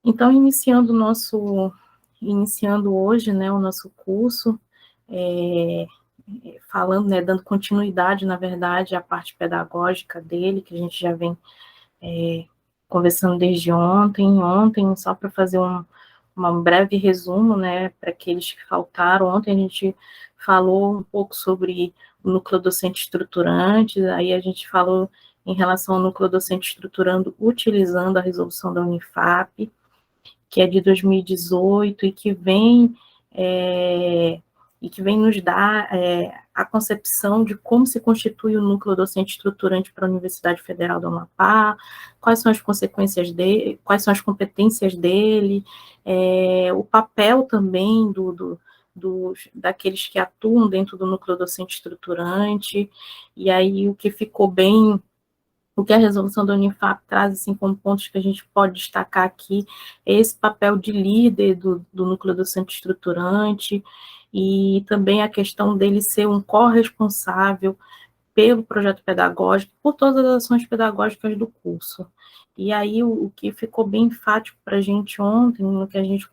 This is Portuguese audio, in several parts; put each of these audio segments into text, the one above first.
Então, iniciando hoje, né, o nosso curso, falando, né, dando continuidade, na verdade, à parte pedagógica dele, que a gente já vem conversando desde ontem, só para fazer um breve resumo, né, para aqueles que faltaram. Ontem a gente falou um pouco sobre o núcleo docente estruturante, aí a gente falou em relação ao núcleo docente estruturando, utilizando a resolução da Unifap, que é de 2018 e que vem nos dar a concepção de como se constitui o núcleo docente estruturante para a Universidade Federal do Amapá, quais são as consequências dele, quais são as competências dele, o papel também daqueles que atuam dentro do núcleo docente estruturante, e aí o que a resolução da Unifap traz, assim, como pontos que a gente pode destacar aqui, é esse papel de líder do núcleo docente estruturante, e também a questão dele ser um corresponsável pelo projeto pedagógico, por todas as ações pedagógicas do curso. E aí, o que ficou bem enfático para a gente ontem, no que a gente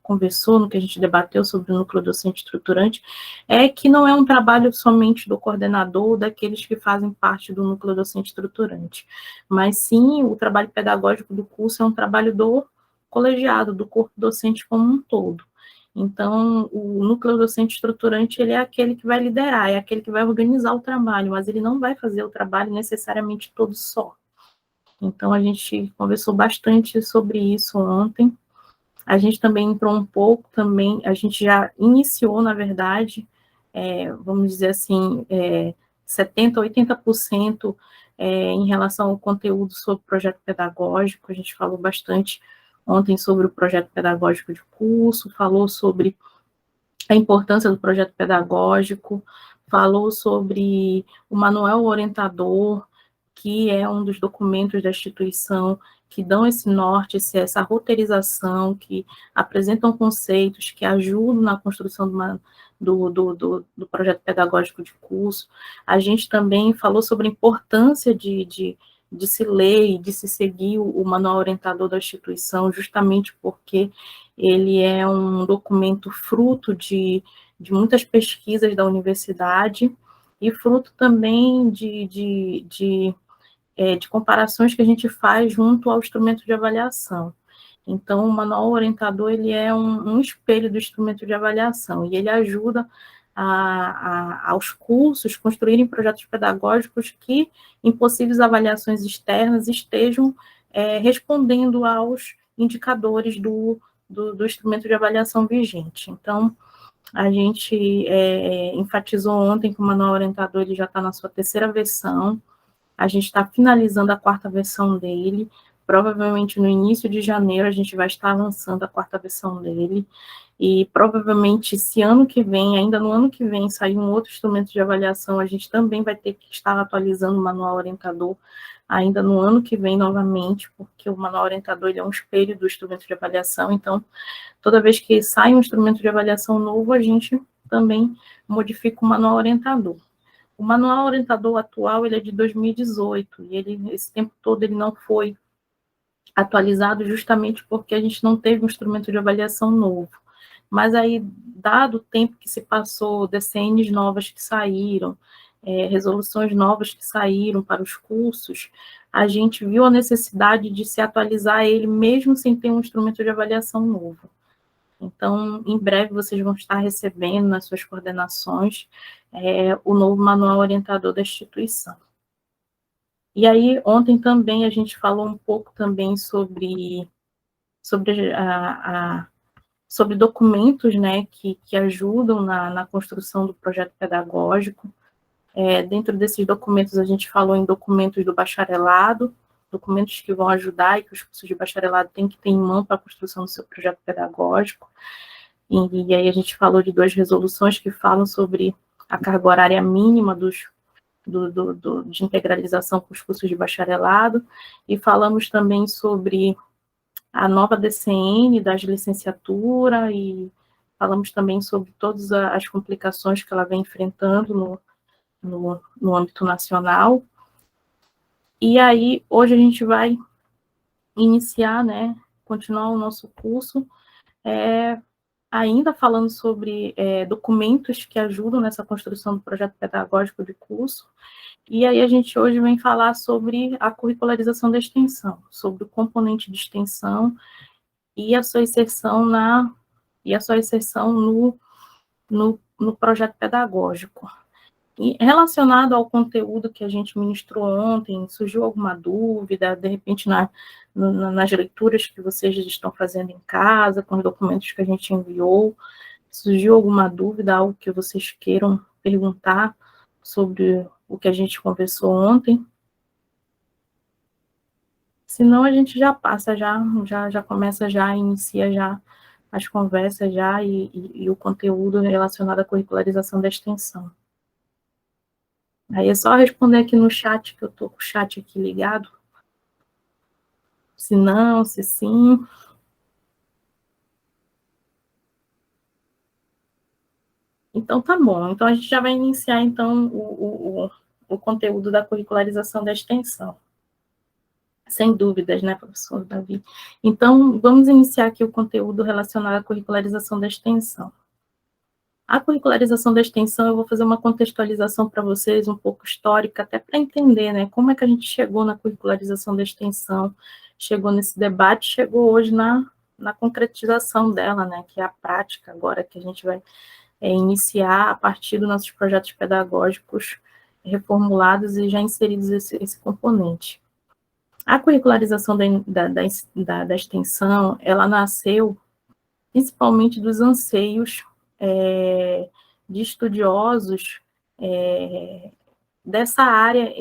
conversou, no que a gente debateu sobre o núcleo docente estruturante, é que não é um trabalho somente do coordenador ou daqueles que fazem parte do núcleo docente estruturante, mas sim, o trabalho pedagógico do curso é um trabalho do colegiado, do corpo docente como um todo. Então, o núcleo docente estruturante, ele é aquele que vai liderar, é aquele que vai organizar o trabalho, mas ele não vai fazer o trabalho necessariamente todo só. Então, a gente conversou bastante sobre isso ontem. A gente também entrou um pouco também, a gente já iniciou, na verdade, vamos dizer assim, 70%, 80% em relação ao conteúdo sobre o projeto pedagógico. A gente falou bastante ontem sobre o projeto pedagógico de curso, falou sobre a importância do projeto pedagógico, falou sobre o manual orientador, que é um dos documentos da instituição que dão esse norte, essa roteirização, que apresentam conceitos, que ajudam na construção do projeto pedagógico de curso. A gente também falou sobre a importância de se ler e de se seguir o manual orientador da instituição, justamente porque ele é um documento fruto de muitas pesquisas da universidade e fruto também de comparações que a gente faz junto ao instrumento de avaliação. Então, o manual orientador, ele é um espelho do instrumento de avaliação, e ele ajuda aos cursos construírem projetos pedagógicos que, em possíveis avaliações externas, estejam respondendo aos indicadores do instrumento de avaliação vigente. Então, a gente enfatizou ontem que o manual orientador ele já está na sua terceira versão, a gente está finalizando a quarta versão dele, provavelmente no início de janeiro a gente vai estar lançando a quarta versão dele, e provavelmente esse ano que vem, ainda no ano que vem, sair um outro instrumento de avaliação, a gente também vai ter que estar atualizando o manual orientador ainda no ano que vem novamente, porque o manual orientador ele é um espelho do instrumento de avaliação, então toda vez que sai um instrumento de avaliação novo, a gente também modifica o manual orientador. O manual orientador atual ele é de 2018, e esse tempo todo ele não foi atualizado justamente porque a gente não teve um instrumento de avaliação novo. Mas aí, dado o tempo que se passou, DCNs novas que saíram, resoluções novas que saíram para os cursos, a gente viu a necessidade de se atualizar ele mesmo sem ter um instrumento de avaliação novo. Então, em breve vocês vão estar recebendo nas suas coordenações o novo manual orientador da instituição. E aí, ontem também a gente falou um pouco também sobre documentos, né, que ajudam na construção do projeto pedagógico. Dentro desses documentos, a gente falou em documentos do bacharelado, documentos que vão ajudar e que os cursos de bacharelado têm que ter em mão para a construção do seu projeto pedagógico. E aí a gente falou de 2 resoluções que falam sobre a carga horária mínima de integralização com os cursos de bacharelado, e falamos também sobre a nova DCN das licenciatura, e falamos também sobre todas as complicações que ela vem enfrentando no âmbito nacional. E aí, hoje a gente vai iniciar, né, continuar o nosso curso, ainda falando sobre documentos que ajudam nessa construção do projeto pedagógico de curso. E aí a gente hoje vem falar sobre a curricularização da extensão, sobre o componente de extensão e a sua inserção no projeto pedagógico. E relacionado ao conteúdo que a gente ministrou ontem, surgiu alguma dúvida, de repente, nas leituras que vocês estão fazendo em casa, com os documentos que a gente enviou, surgiu alguma dúvida, algo que vocês queiram perguntar sobre o que a gente conversou ontem? Senão a gente já passa, já começa, inicia as conversas e o conteúdo relacionado à curricularização da extensão. Aí é só responder aqui no chat, que eu estou com o chat aqui ligado. Se não, se sim. Então, tá bom. Então, a gente já vai iniciar, então, o conteúdo da curricularização da extensão. Sem dúvidas, né, professor Davi? Então, vamos iniciar aqui o conteúdo relacionado à curricularização da extensão. A curricularização da extensão, eu vou fazer uma contextualização para vocês, um pouco histórica, até para entender, né, como é que a gente chegou na curricularização da extensão, chegou nesse debate, chegou hoje na concretização dela, né, que é a prática agora que a gente vai iniciar a partir dos nossos projetos pedagógicos reformulados e já inseridos esse componente. A curricularização da extensão, ela nasceu principalmente dos anseios de estudiosos dessa área,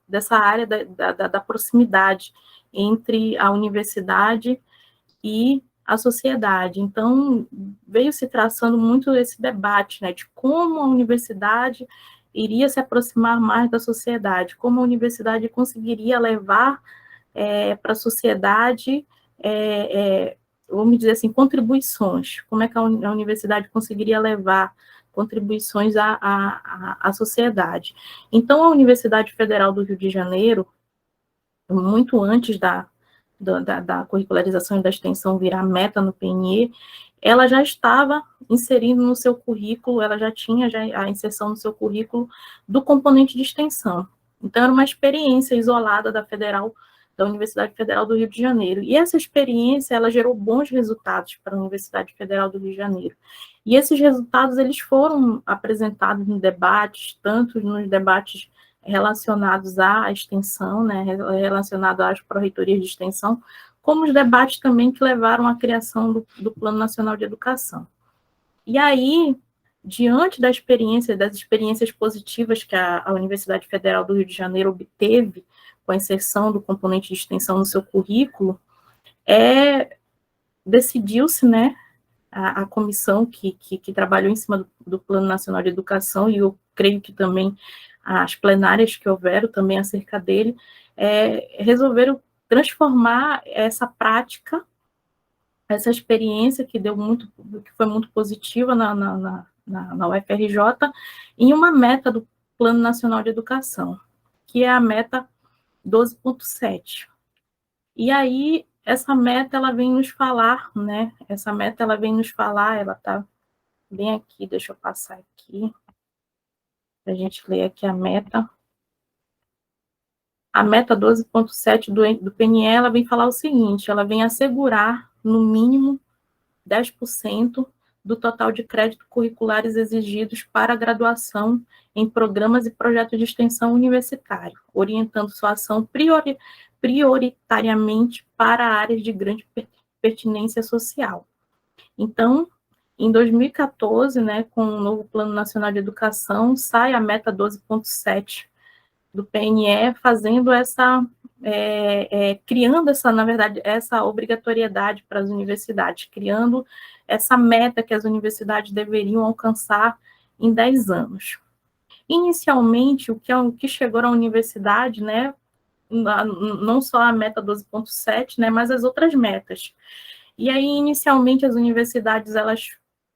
dessa área da proximidade entre a universidade e a sociedade. Então, veio se traçando muito esse debate, né, de como a universidade iria se aproximar mais da sociedade, como a universidade conseguiria levar para a sociedade, vamos dizer assim, contribuições, como é que a universidade conseguiria levar contribuições à sociedade. Então, a Universidade Federal do Rio de Janeiro, muito antes da curricularização e da extensão virar meta no PNE, ela já estava inserindo no seu currículo, ela já tinha a inserção no seu currículo do componente de extensão. Então, era uma experiência isolada da Universidade Federal do Rio de Janeiro. E essa experiência, ela gerou bons resultados para a Universidade Federal do Rio de Janeiro. E esses resultados, eles foram apresentados em debates, tanto nos debates relacionados à extensão, né, relacionado às pró-reitorias de extensão, como os debates também que levaram à criação do Plano Nacional de Educação. E aí, diante das experiências positivas que a Universidade Federal do Rio de Janeiro obteve com a inserção do componente de extensão no seu currículo, decidiu-se, né, a comissão que trabalhou em cima do Plano Nacional de Educação, e eu creio que também as plenárias que houveram também acerca dele, resolveram transformar essa prática, essa experiência que foi muito positiva na UFRJ, em uma meta do Plano Nacional de Educação, que é a meta 12.7. E aí, essa meta, ela vem nos falar, né? Essa meta, ela vem nos falar, ela está bem aqui, deixa eu passar aqui, para a gente ler aqui a meta. A meta 12.7 do PNE, ela vem falar o seguinte, ela vem assegurar, no mínimo, 10% do total de créditos curriculares exigidos para a graduação em programas e projetos de extensão universitário, orientando sua ação prioritariamente para áreas de grande pertinência social. Então, em 2014, né, com o novo Plano Nacional de Educação, sai a meta 12.7 do PNE, fazendo criando na verdade, essa obrigatoriedade para as universidades, criando essa meta que as universidades deveriam alcançar em 10 anos. Inicialmente, o que chegou à universidade, né, não só a meta 12.7, né, mas as outras metas. E aí, inicialmente, as universidades, elas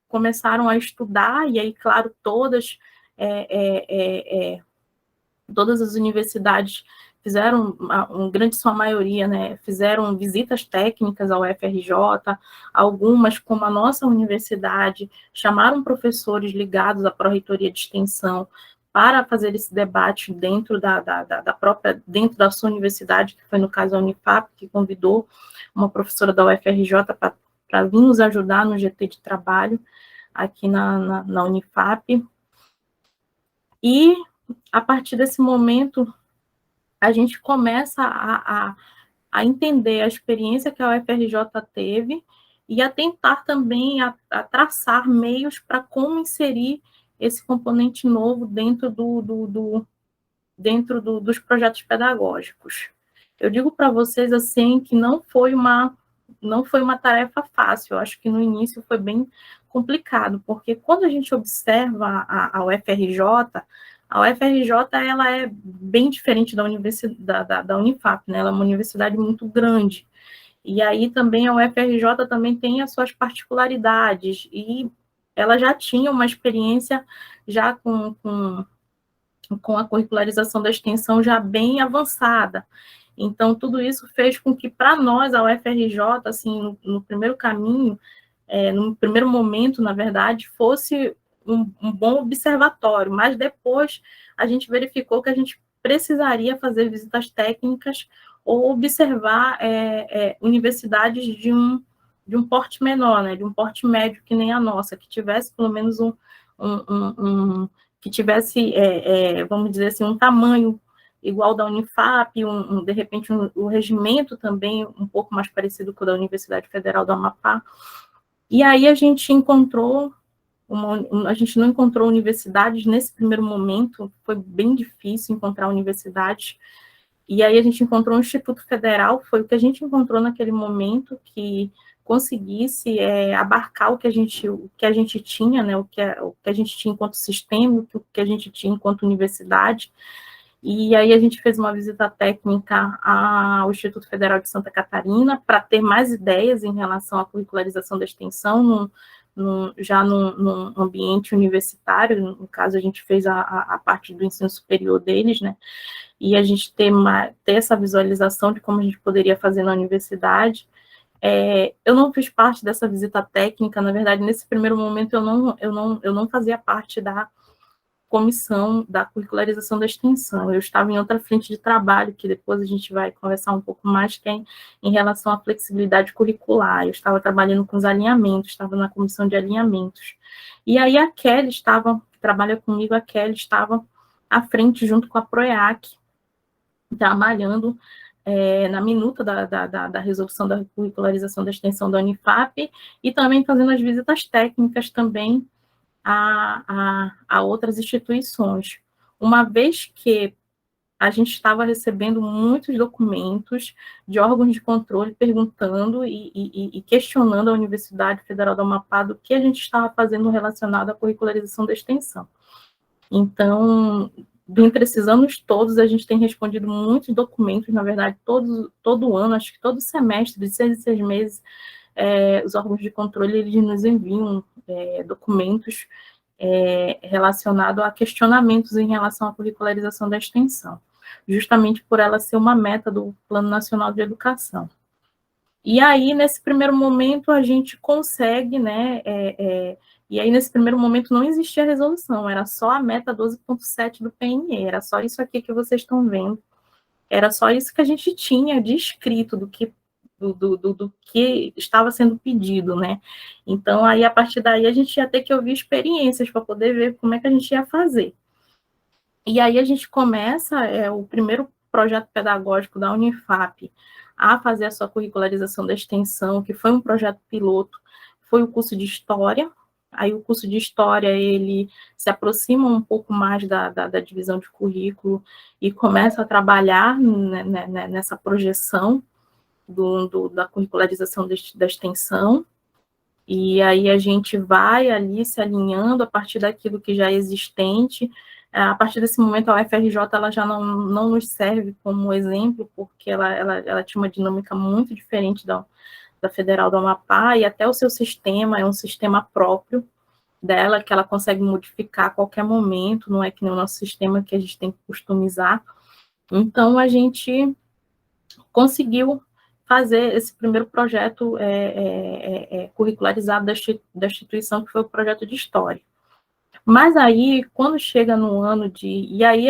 começaram a estudar, e aí, claro, todas as universidades fizeram, grande sua maioria, né, fizeram visitas técnicas ao UFRJ, algumas, como a nossa universidade, chamaram professores ligados à Pró-Reitoria de Extensão para fazer esse debate dentro dentro da sua universidade, que foi no caso a Unifap, que convidou uma professora da UFRJ para vir nos ajudar no GT de trabalho aqui na Unifap. E, a partir desse momento, a gente começa a entender a experiência que a UFRJ teve e a tentar também a traçar meios para como inserir esse componente novo dentro dos projetos pedagógicos. Eu digo para vocês assim que não foi uma tarefa fácil. Eu acho que no início foi bem complicado, porque quando a gente observa a UFRJ, ela é bem diferente da universidade da Unifap, né? Ela é uma universidade muito grande. E aí também a UFRJ também tem as suas particularidades, e ela já tinha uma experiência já com a curricularização da extensão já bem avançada. Então, tudo isso fez com que, para nós, a UFRJ, assim, no primeiro caminho, no primeiro momento, na verdade, fosse um bom observatório, mas depois a gente verificou que a gente precisaria fazer visitas técnicas ou observar universidades de um porte menor, né, de um porte médio que nem a nossa, que tivesse pelo menos que tivesse, vamos dizer assim, um tamanho igual da Unifap, de repente o regimento também um pouco mais parecido com o da Universidade Federal do Amapá. E aí a gente não encontrou universidades nesse primeiro momento, foi bem difícil encontrar universidades, e aí a gente encontrou um Instituto Federal, foi o que a gente encontrou naquele momento, que conseguisse abarcar o que a gente tinha, né, o que a gente tinha enquanto sistema, o que a gente tinha enquanto universidade. E aí a gente fez uma visita técnica ao Instituto Federal de Santa Catarina para ter mais ideias em relação à curricularização da extensão, já num ambiente universitário. No caso, a gente fez a parte do ensino superior deles, né? E a gente ter essa visualização de como a gente poderia fazer na universidade. Eu não fiz parte dessa visita técnica, na verdade, nesse primeiro momento eu não fazia parte da comissão da curricularização da extensão. Eu estava em outra frente de trabalho, que depois a gente vai conversar um pouco mais, que é em relação à flexibilidade curricular. Eu estava trabalhando com os alinhamentos, estava na comissão de alinhamentos. E aí a Kelly que trabalha comigo, a Kelly estava à frente, junto com a PROEAC, trabalhando na minuta da resolução da curricularização da extensão da Unifap, e também fazendo as visitas técnicas também a outras instituições, uma vez que a gente estava recebendo muitos documentos de órgãos de controle perguntando e questionando a Universidade Federal do Amapá do que a gente estava fazendo relacionado à curricularização da extensão. Então, dentre esses anos todos, a gente tem respondido muitos documentos, na verdade, todo ano, acho que todo semestre, de 6 em 6 meses, os órgãos de controle eles nos enviam documentos relacionados a questionamentos em relação à curricularização da extensão, justamente por ela ser uma meta do Plano Nacional de Educação. E aí, nesse primeiro momento, a gente consegue, né, e aí, nesse primeiro momento, não existia resolução, era só a meta 12.7 do PNE, era só isso aqui que vocês estão vendo, era só isso que a gente tinha de escrito do que estava sendo pedido, né? Então, aí, a partir daí, a gente ia ter que ouvir experiências para poder ver como é que a gente ia fazer. E aí, a gente começa o primeiro projeto pedagógico da Unifap a fazer a sua curricularização da extensão, que foi um projeto piloto, foi o curso de História. Aí, o curso de História, ele se aproxima um pouco mais da divisão de currículo e começa a trabalhar nessa projeção da curricularização da extensão, e aí a gente vai ali se alinhando a partir daquilo que já é existente. A partir desse momento, a UFRJ ela já não nos serve como exemplo, porque ela tinha uma dinâmica muito diferente da Federal do Amapá, e até o seu sistema é um sistema próprio dela, que ela consegue modificar a qualquer momento, não é que nem o nosso sistema que a gente tem que customizar. Então, a gente conseguiu fazer esse primeiro projeto curricularizado da instituição, que foi o projeto de História. Mas aí, quando chega no ano de... E aí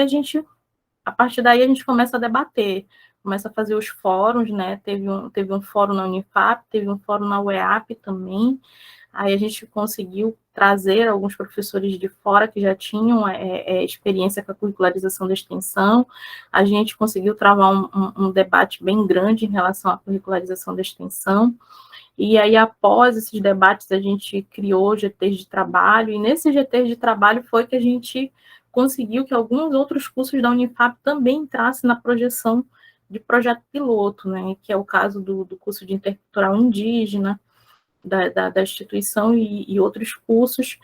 a partir daí a gente começa a debater, começa a fazer os fóruns, né? Teve um fórum na Unifap, teve um fórum na UEAP também. Aí a gente conseguiu trazer alguns professores de fora que já tinham experiência com a curricularização da extensão. A gente conseguiu travar um debate bem grande em relação à curricularização da extensão. E aí, após esses debates, a gente criou GTs de trabalho, e nesse GT de trabalho foi que a gente conseguiu que alguns outros cursos da Unifap também entrassem na projeção de projeto piloto, né, que é o caso do curso de intercultural indígena, da instituição e outros cursos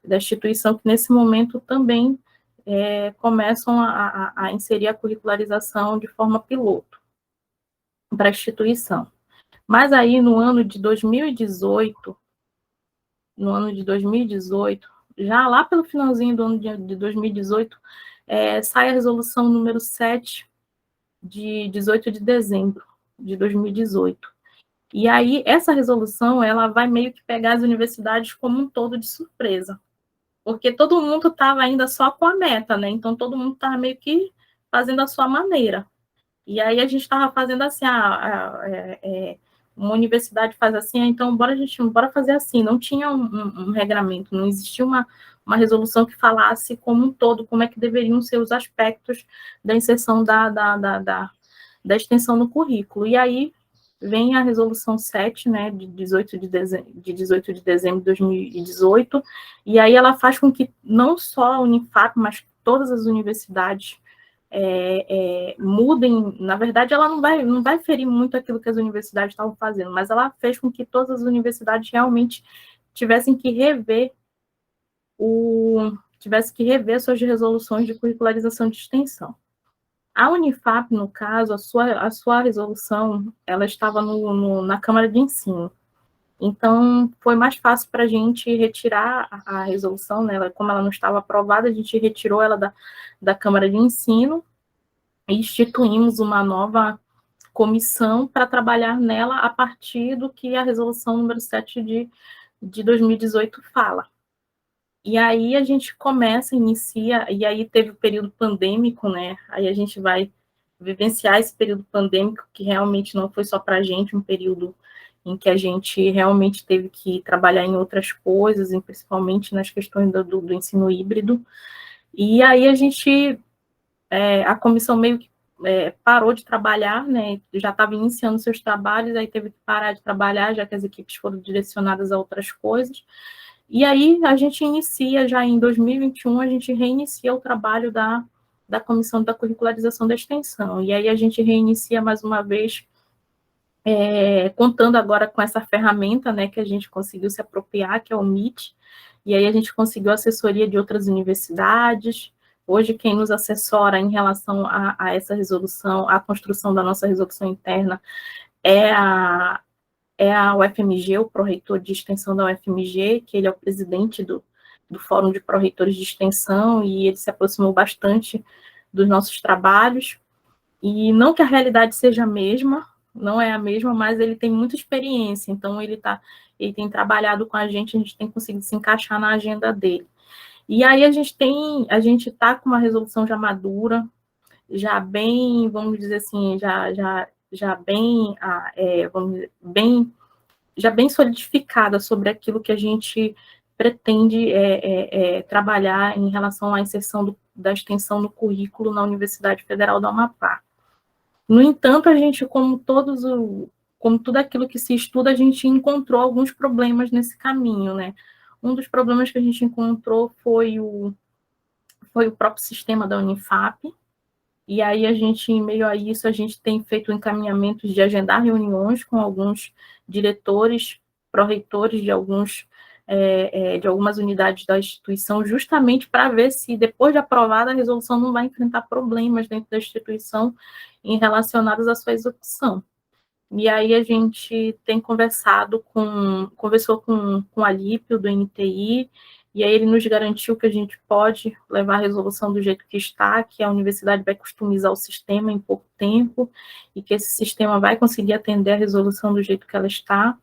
da instituição que, nesse momento, também começam a inserir a curricularização de forma piloto para a instituição. Mas aí, no ano de 2018, já lá pelo finalzinho do ano de 2018, sai a resolução número 7, de 18 de dezembro de 2018. E aí, essa resolução, ela vai meio que pegar as universidades como um todo de surpresa, porque todo mundo estava ainda só com a meta, né? Então, todo mundo estava meio que fazendo a sua maneira. E aí, a gente estava fazendo assim, uma universidade faz assim, então bora fazer assim. Não tinha um regramento, não existia uma resolução que falasse como um todo, como é que deveriam ser os aspectos da inserção da extensão no currículo. E aí vem a resolução 7, né, de 18 de dezembro de 2018, e aí ela faz com que não só a Unifap, mas todas as universidades mudem. Na verdade, ela não vai ferir muito aquilo que as universidades estavam fazendo, mas ela fez com que todas as universidades realmente tivessem que rever suas resoluções de curricularização de extensão. A Unifap, no caso, a sua resolução, ela estava na Câmara de Ensino. Então, foi mais fácil para a gente retirar a resolução, né? Como ela não estava aprovada, a gente retirou ela da Câmara de Ensino e instituímos uma nova comissão para trabalhar nela a partir do que a resolução número 7 de 2018 fala. E aí a gente inicia, e aí teve o período pandêmico, né? Aí a gente vai vivenciar esse período pandêmico, que realmente não foi só para a gente, um período em que a gente realmente teve que trabalhar em outras coisas, principalmente nas questões do ensino híbrido. E aí a comissão meio que parou de trabalhar, né? Já estava iniciando seus trabalhos, aí teve que parar de trabalhar, já que as equipes foram direcionadas a outras coisas. E aí a gente inicia, já em 2021, a gente reinicia o trabalho da Comissão da Curricularização da Extensão. E aí a gente reinicia mais uma vez, contando agora com essa ferramenta, né, que a gente conseguiu se apropriar, que é o Meet. E aí a gente conseguiu assessoria de outras universidades. Hoje, quem nos assessora em relação a essa resolução, a construção da nossa resolução interna, é a UFMG, o pró-reitor de extensão da UFMG, que ele é o presidente do Fórum de Pró-reitores de Extensão, e ele se aproximou bastante dos nossos trabalhos, e não que a realidade seja a mesma, não é a mesma, mas ele tem muita experiência, então ele tem trabalhado com a gente tem conseguido se encaixar na agenda dele. E aí a gente está com uma resolução já madura, já bem, vamos dizer assim, já bem, vamos dizer, já bem solidificada sobre aquilo que a gente pretende trabalhar em relação à inserção da extensão no currículo na Universidade Federal do Amapá. No entanto, a gente, como tudo aquilo que se estuda, a gente encontrou alguns problemas nesse caminho, né? Um dos problemas que a gente encontrou foi o próprio sistema da Unifap, e aí em meio a isso, a gente tem feito encaminhamentos de agendar reuniões com alguns diretores, pró-reitores de algumas unidades da instituição, justamente para ver se, depois de aprovada, a resolução não vai enfrentar problemas dentro da instituição relacionados à sua execução. E aí a gente tem conversou com a Lípio, do NTI, e aí ele nos garantiu que a gente pode levar a resolução do jeito que está, que a universidade vai customizar o sistema em pouco tempo, e que esse sistema vai conseguir atender a resolução do jeito que ela está.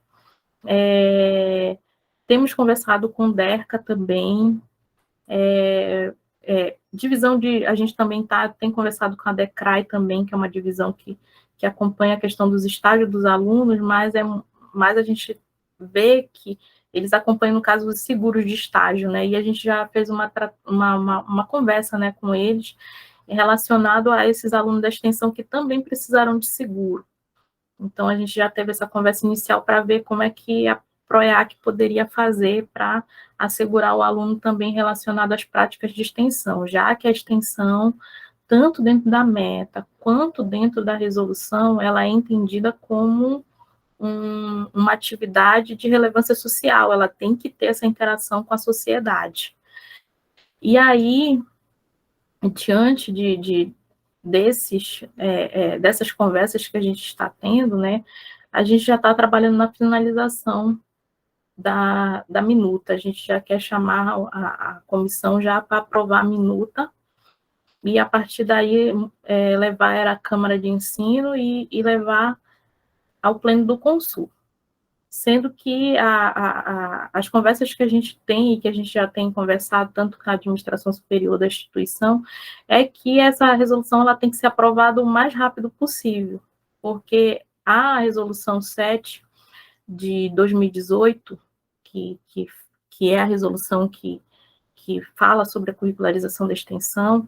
Temos conversado com o DERCA também, a gente também tem conversado com a DECRAI também, que é uma divisão que acompanha a questão dos estágios dos alunos, mas a gente vê que eles acompanham, no caso, os seguros de estágio, né, e a gente já fez uma conversa, né, com eles, relacionado a esses alunos da extensão que também precisaram de seguro. Então, a gente já teve essa conversa inicial para ver como é que a PROEAC poderia fazer para assegurar o aluno também relacionado às práticas de extensão, já que a extensão, tanto dentro da meta quanto dentro da resolução, ela é entendida como uma atividade de relevância social, ela tem que ter essa interação com a sociedade. E aí, diante dessas conversas que a gente está tendo, né, a gente já está trabalhando na finalização da minuta, a gente já quer chamar a comissão já para aprovar a minuta, e a partir daí levar à Câmara de Ensino e levar ao pleno do Consul. Sendo que as conversas que a gente tem e que a gente já tem conversado tanto com a administração superior da instituição é que essa resolução ela tem que ser aprovada o mais rápido possível, porque a resolução 7 de 2018, que é a resolução que fala sobre a curricularização da extensão,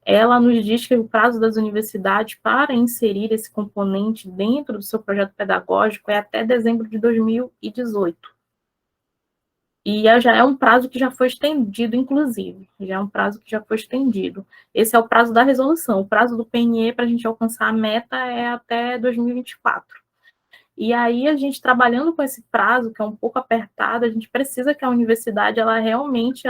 ela nos diz que o prazo das universidades para inserir esse componente dentro do seu projeto pedagógico é até dezembro de 2018. E já é um prazo que já foi estendido, inclusive. Já é um prazo que já foi estendido. Esse é o prazo da resolução. O prazo do PNE para a gente alcançar a meta é até 2024. E aí, a gente trabalhando com esse prazo, que é um pouco apertado, a gente precisa que a universidade, ela realmente,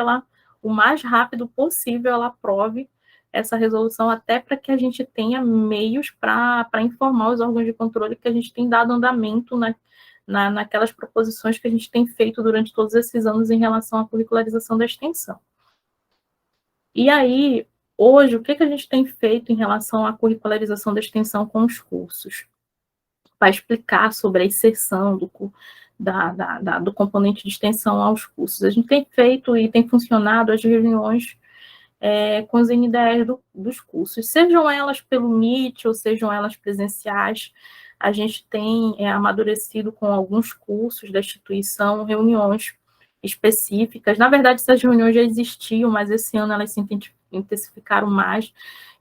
o mais rápido possível, ela aprove essa resolução, até para que a gente tenha meios para informar os órgãos de controle que a gente tem dado andamento naquelas proposições que a gente tem feito durante todos esses anos em relação à curricularização da extensão. E aí, hoje, o que a gente tem feito em relação à curricularização da extensão com os cursos? Para explicar sobre a inserção do componente de extensão aos cursos. A gente tem feito e tem funcionado as reuniões com os NDEs dos cursos, sejam elas pelo Meet ou sejam elas presenciais. A gente tem amadurecido com alguns cursos da instituição, reuniões específicas. Na verdade, essas reuniões já existiam, mas esse ano elas se intensificaram mais.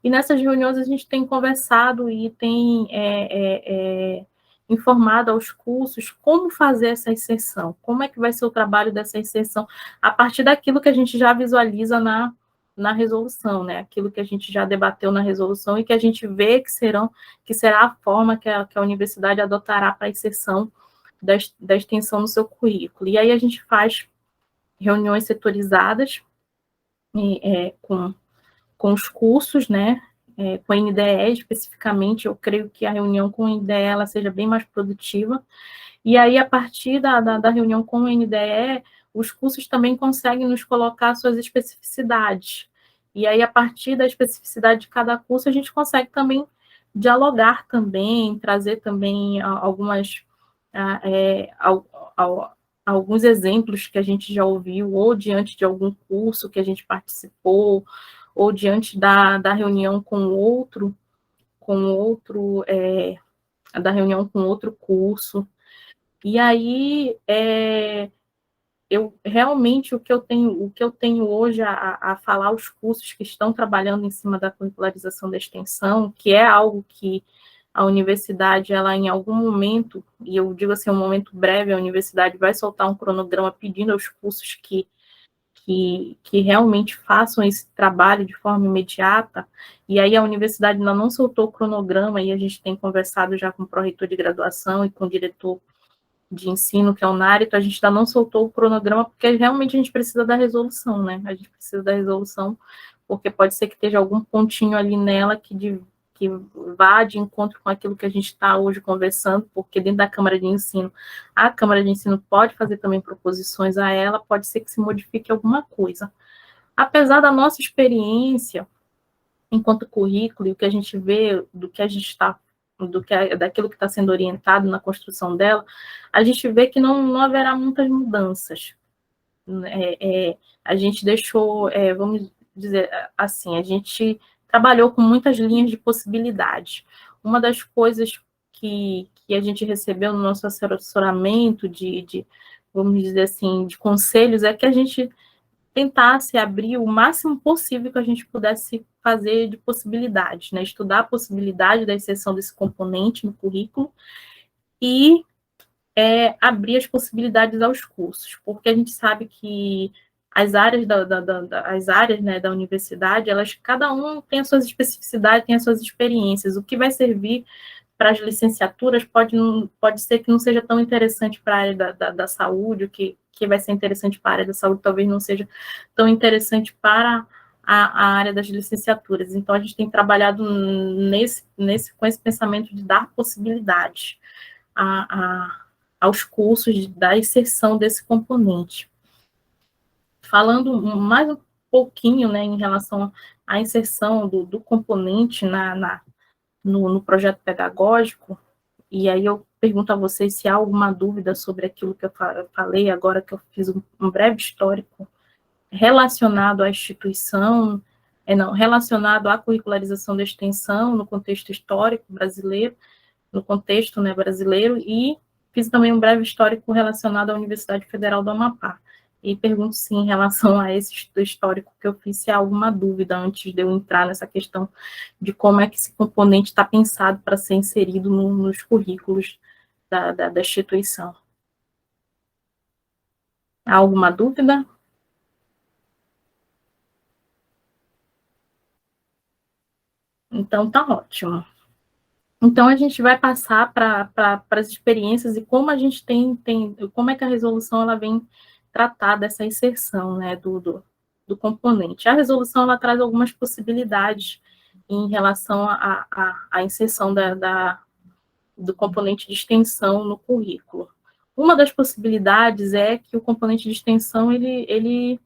E nessas reuniões a gente tem conversado e tem informado aos cursos como fazer essa inserção, como é que vai ser o trabalho dessa inserção, a partir daquilo que a gente já visualiza na resolução, né? Aquilo que a gente já debateu na resolução e que a gente vê que será a forma que a universidade adotará para a inserção da extensão no seu currículo. E aí a gente faz reuniões setorizadas com os cursos, né? Com a NDE especificamente, eu creio que a reunião com a NDE ela seja bem mais produtiva. E aí, a partir da reunião com o NDE, os cursos também conseguem nos colocar suas especificidades. E aí, a partir da especificidade de cada curso, a gente consegue também dialogar também, trazer também alguns exemplos que a gente já ouviu, ou diante de algum curso que a gente participou, ou diante da reunião da reunião com outro curso. E aí, realmente o que eu tenho hoje a falar aos cursos que estão trabalhando em cima da curricularização da extensão, que é algo que a universidade, ela em algum momento, e eu digo assim, um momento breve, a universidade vai soltar um cronograma pedindo aos cursos que realmente façam esse trabalho de forma imediata, e aí a universidade ainda não soltou o cronograma, e a gente tem conversado já com o pró-reitor de graduação e com o diretor de ensino, que é o Nárito, a gente ainda não soltou o cronograma, porque realmente a gente precisa da resolução, né? A gente precisa da resolução, porque pode ser que esteja algum pontinho ali nela que vá de encontro com aquilo que a gente está hoje conversando, porque dentro da Câmara de Ensino, a Câmara de Ensino pode fazer também proposições a ela, pode ser que se modifique alguma coisa. Apesar da nossa experiência enquanto currículo e o que a gente vê do que a gente está daquilo que está sendo orientado na construção dela, a gente vê que não haverá muitas mudanças. A gente deixou, vamos dizer assim, a gente trabalhou com muitas linhas de possibilidade. Uma das coisas que a gente recebeu no nosso assessoramento vamos dizer assim, de conselhos, é que a gente tentasse abrir o máximo possível que a gente pudesse fazer de possibilidades, né? Estudar a possibilidade da inserção desse componente no currículo e abrir as possibilidades aos cursos, porque a gente sabe que as áreas as áreas, né, da universidade, cada um tem as suas especificidades, tem as suas experiências. O que vai servir para as licenciaturas pode ser que não seja tão interessante para a área da saúde, o que vai ser interessante para a área da saúde talvez não seja tão interessante para a área das licenciaturas. Então, a gente tem trabalhado com esse pensamento de dar possibilidades aos cursos da inserção desse componente. Falando mais um pouquinho, né, em relação à inserção do componente no projeto pedagógico, e aí eu pergunto a vocês se há alguma dúvida sobre aquilo que eu falei agora, que eu fiz um breve histórico relacionado à instituição, relacionado à curricularização da extensão no contexto histórico brasileiro, no contexto, né, brasileiro, e fiz também um breve histórico relacionado à Universidade Federal do Amapá. E pergunto se em relação a esse histórico que eu fiz, se há alguma dúvida antes de eu entrar nessa questão de como é que esse componente está pensado para ser inserido nos currículos da instituição. Há alguma dúvida? Então, tá ótimo. Então, a gente vai passar para as experiências e como a gente como é que a resolução ela vem tratar dessa inserção, né, do componente. A resolução ela traz algumas possibilidades em relação à inserção do componente de extensão no currículo. Uma das possibilidades é que o componente de extensão ele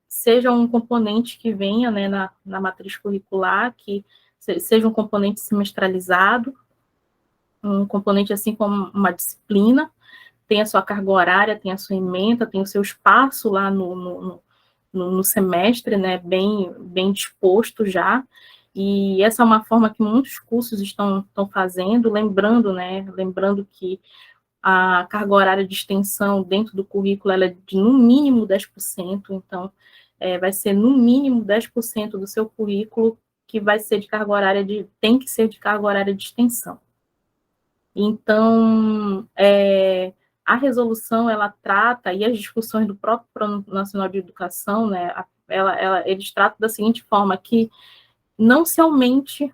seja um componente que venha, né, na matriz curricular, que seja um componente semestralizado, um componente assim como uma disciplina, tem a sua carga horária, tem a sua ementa, tem o seu espaço lá no semestre, né, bem disposto já, e essa é uma forma que muitos cursos estão fazendo, lembrando que a carga horária de extensão dentro do currículo ela é de no mínimo 10%, então vai ser no mínimo 10% do seu currículo que vai ser de carga horária tem que ser de carga horária de extensão. Então, a resolução, ela trata, e as discussões do próprio Plano Nacional de Educação, né, eles tratam da seguinte forma, que não se aumente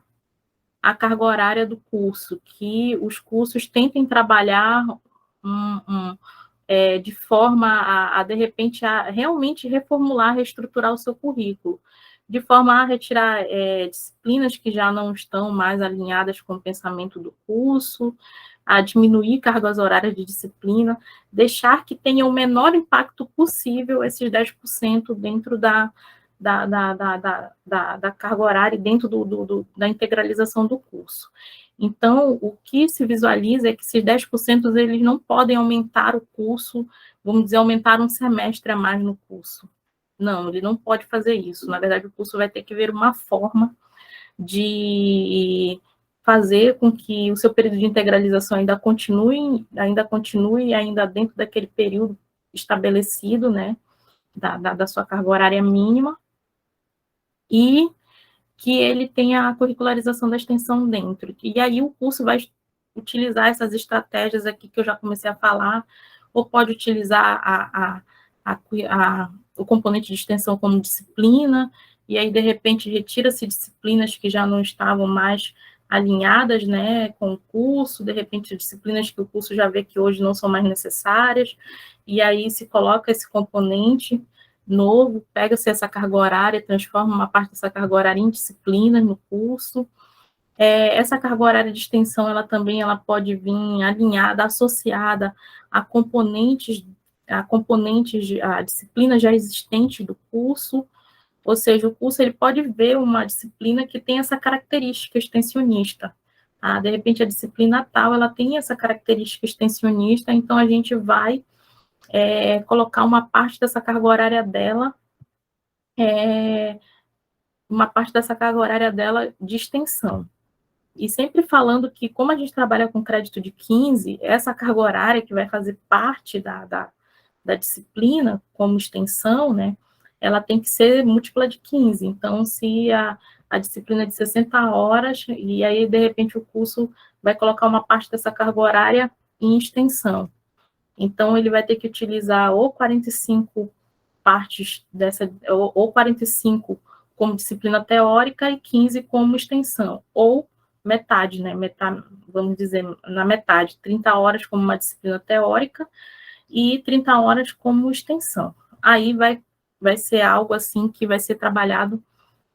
a carga horária do curso, que os cursos tentem trabalhar de forma de repente, a realmente reformular, reestruturar o seu currículo, de forma a retirar disciplinas que já não estão mais alinhadas com o pensamento do curso, a diminuir cargas horárias de disciplina, deixar que tenha o menor impacto possível esses 10% dentro da carga horária e dentro da integralização do curso. Então, o que se visualiza é que esses 10% eles não podem aumentar o curso, vamos dizer, aumentar um semestre a mais no curso. Não, ele não pode fazer isso. Na verdade, o curso vai ter que ver uma forma de fazer com que o seu período de integralização ainda continue ainda dentro daquele período estabelecido, né, da sua carga horária mínima, e que ele tenha a curricularização da extensão dentro. E aí o curso vai utilizar essas estratégias aqui que eu já comecei a falar, ou pode utilizar o componente de extensão como disciplina, e aí, de repente, retira-se disciplinas que já não estavam mais alinhadas, né, com o curso, de repente, disciplinas que o curso já vê que hoje não são mais necessárias, e aí se coloca esse componente novo, pega-se essa carga horária, transforma uma parte dessa carga horária em disciplinas no curso. Essa carga horária de extensão, ela também pode vir alinhada, associada a componentes, a disciplinas já existentes do curso, ou seja, o curso ele pode ver uma disciplina que tem essa característica extensionista. Tá? De repente, a disciplina tal, ela tem essa característica extensionista, então a gente vai colocar uma parte dessa carga horária dela, de extensão. E sempre falando que, como a gente trabalha com crédito de 15, essa carga horária que vai fazer parte da disciplina, como extensão, né, ela tem que ser múltipla de 15. Então, se a disciplina é de 60 horas, e aí, de repente, o curso vai colocar uma parte dessa carga horária em extensão. Então, ele vai ter que utilizar ou 45 partes dessa, ou 45 como disciplina teórica e 15 como extensão, ou metade, né, vamos dizer, na metade, 30 horas como uma disciplina teórica e 30 horas como extensão. Aí vai ser algo assim que vai ser trabalhado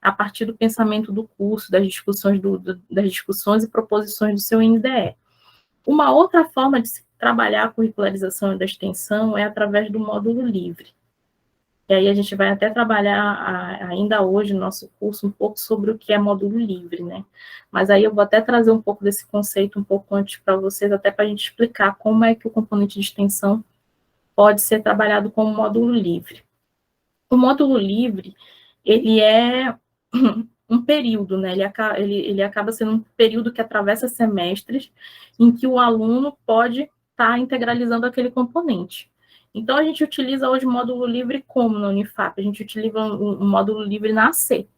a partir do pensamento do curso, das discussões e proposições do seu NDE. Uma outra forma de se trabalhar a curricularização da extensão é através do módulo livre. E aí a gente vai até trabalhar ainda hoje no nosso curso um pouco sobre o que é módulo livre, né? Mas aí eu vou até trazer um pouco desse conceito um pouco antes para vocês, até para a gente explicar como é que o componente de extensão pode ser trabalhado como módulo livre. O módulo livre, ele é um período, né? Ele acaba sendo um período que atravessa semestres, em que o aluno pode estar integralizando aquele componente. Então, a gente utiliza hoje o módulo livre como na Unifap? A gente utiliza um módulo livre na AC.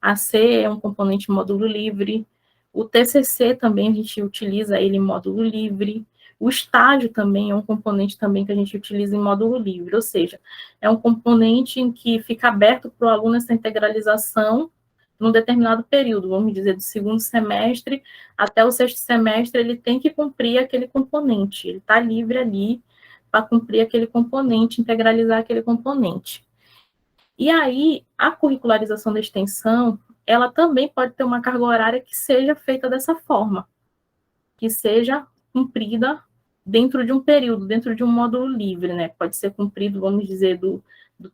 A AC é um componente módulo livre. O TCC também a gente utiliza ele em módulo livre. O estágio também é um componente também que a gente utiliza em módulo livre, ou seja, é um componente em que fica aberto para o aluno essa integralização num determinado período, vamos dizer, do segundo semestre até o sexto semestre, ele tem que cumprir aquele componente, ele está livre ali para cumprir aquele componente, integralizar aquele componente. E aí, a curricularização da extensão, ela também pode ter uma carga horária que seja feita dessa forma, que seja cumprida dentro de um período, dentro de um módulo livre, né? Pode ser cumprido, vamos dizer, do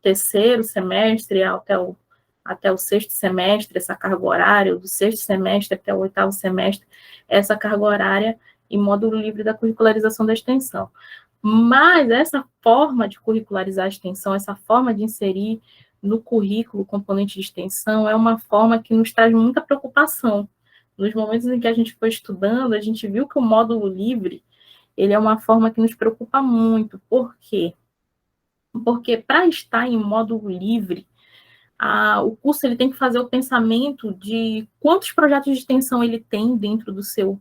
terceiro semestre até o sexto semestre, essa carga horária, ou do sexto semestre até o oitavo semestre, essa carga horária em módulo livre da curricularização da extensão. Mas essa forma de curricularizar a extensão, essa forma de inserir no currículo o componente de extensão, é uma forma que nos traz muita preocupação. Nos momentos em que a gente foi estudando, a gente viu que o módulo livre, ele é uma forma que nos preocupa muito. Por quê? Porque para estar em módulo livre, o curso ele tem que fazer o pensamento de quantos projetos de extensão ele tem dentro do seu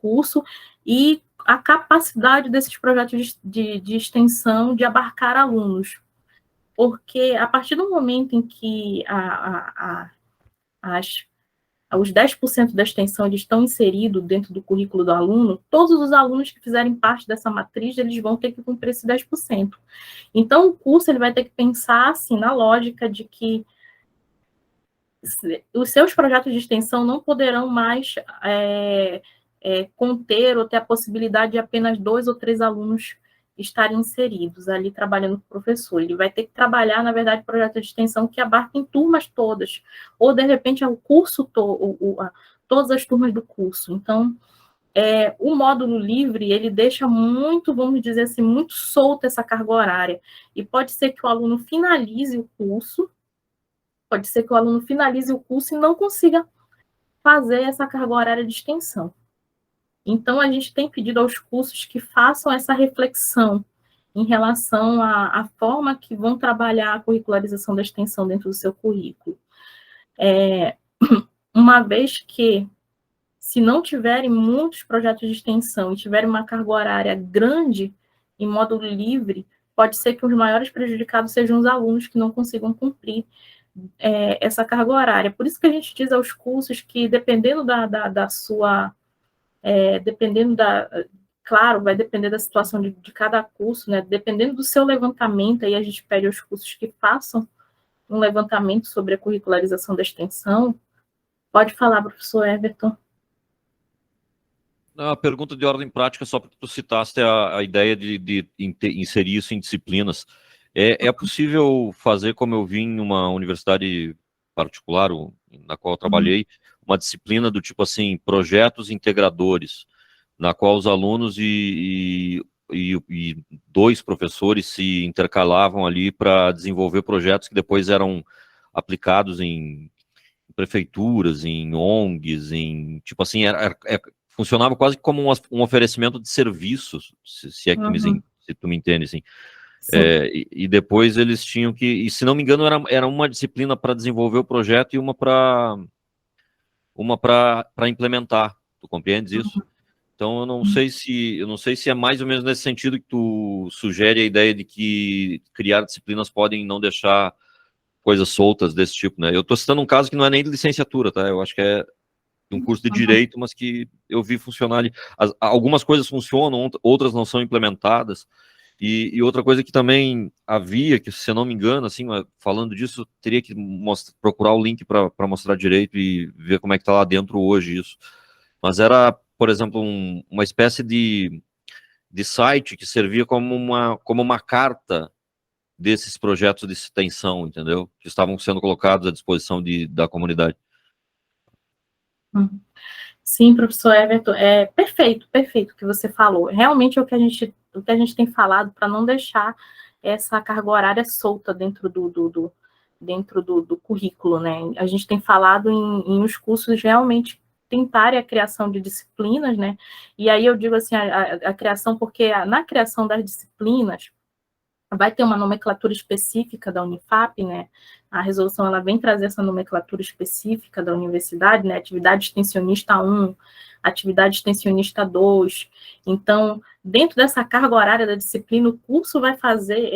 curso e a capacidade desses projetos de extensão de abarcar alunos. Porque a partir do momento em que os 10% da extensão eles estão inseridos dentro do currículo do aluno, todos os alunos que fizerem parte dessa matriz, eles vão ter que cumprir esse 10%. Então, o curso ele vai ter que pensar assim, na lógica de que os seus projetos de extensão não poderão mais conter ou ter a possibilidade de apenas 2 ou 3 alunos estarem inseridos ali trabalhando com o professor. Ele vai ter que trabalhar, na verdade, projeto de extensão que abarquem turmas todas, ou, de repente, o curso todas as turmas do curso. Então, o módulo livre, ele deixa muito, vamos dizer assim, muito solta essa carga horária. E pode ser que o aluno finalize o curso, e não consiga fazer essa carga horária de extensão. Então, a gente tem pedido aos cursos que façam essa reflexão em relação à forma que vão trabalhar a curricularização da extensão dentro do seu currículo. Uma vez que, se não tiverem muitos projetos de extensão e tiverem uma carga horária grande em módulo livre, pode ser que os maiores prejudicados sejam os alunos que não consigam cumprir essa carga horária. Por isso que a gente diz aos cursos que, dependendo claro, vai depender da situação de cada curso, né? Dependendo do seu levantamento, aí a gente pede aos cursos que façam um levantamento sobre a curricularização da extensão. Pode falar, professor Everton. A pergunta de ordem prática, só porque tu citaste a ideia de inserir isso em disciplinas. É possível fazer, como eu vi em uma universidade particular, na qual eu trabalhei, uma disciplina do tipo assim, projetos integradores, na qual os alunos e dois professores se intercalavam ali para desenvolver projetos que depois eram aplicados em prefeituras, em ONGs, em tipo assim, funcionava quase como um oferecimento de serviços, se é que se tu me entende, assim. E depois eles tinham que, e se não me engano, era uma disciplina para desenvolver o projeto e uma para implementar. Tu compreendes isso? Então eu não sei se é mais ou menos nesse sentido que tu sugere a ideia de que criar disciplinas podem não deixar coisas soltas desse tipo, né? Eu estou citando um caso que não é nem de licenciatura, tá? Eu acho que é de um curso de direito, mas que eu vi funcionar ali. Algumas coisas funcionam, outras não são implementadas. E outra coisa que também havia, que se eu não me engano, assim, falando disso, teria que procurar o link para mostrar direito e ver como é que está lá dentro hoje isso. Mas era, por exemplo, uma espécie de site que servia como uma carta desses projetos de extensão, entendeu? Que estavam sendo colocados à disposição da comunidade. Sim, professor Everton, é perfeito o que você falou. Realmente é o que a gente tem falado para não deixar essa carga horária solta dentro do currículo, né? A gente tem falado em os cursos realmente tentarem a criação de disciplinas, né? E aí eu digo assim, a criação, porque na criação das disciplinas, vai ter uma nomenclatura específica da Unifap, né? A resolução ela vem trazer essa nomenclatura específica da universidade, né? Atividade extensionista 1, atividade extensionista 2. Então, dentro dessa carga horária da disciplina, o curso vai fazer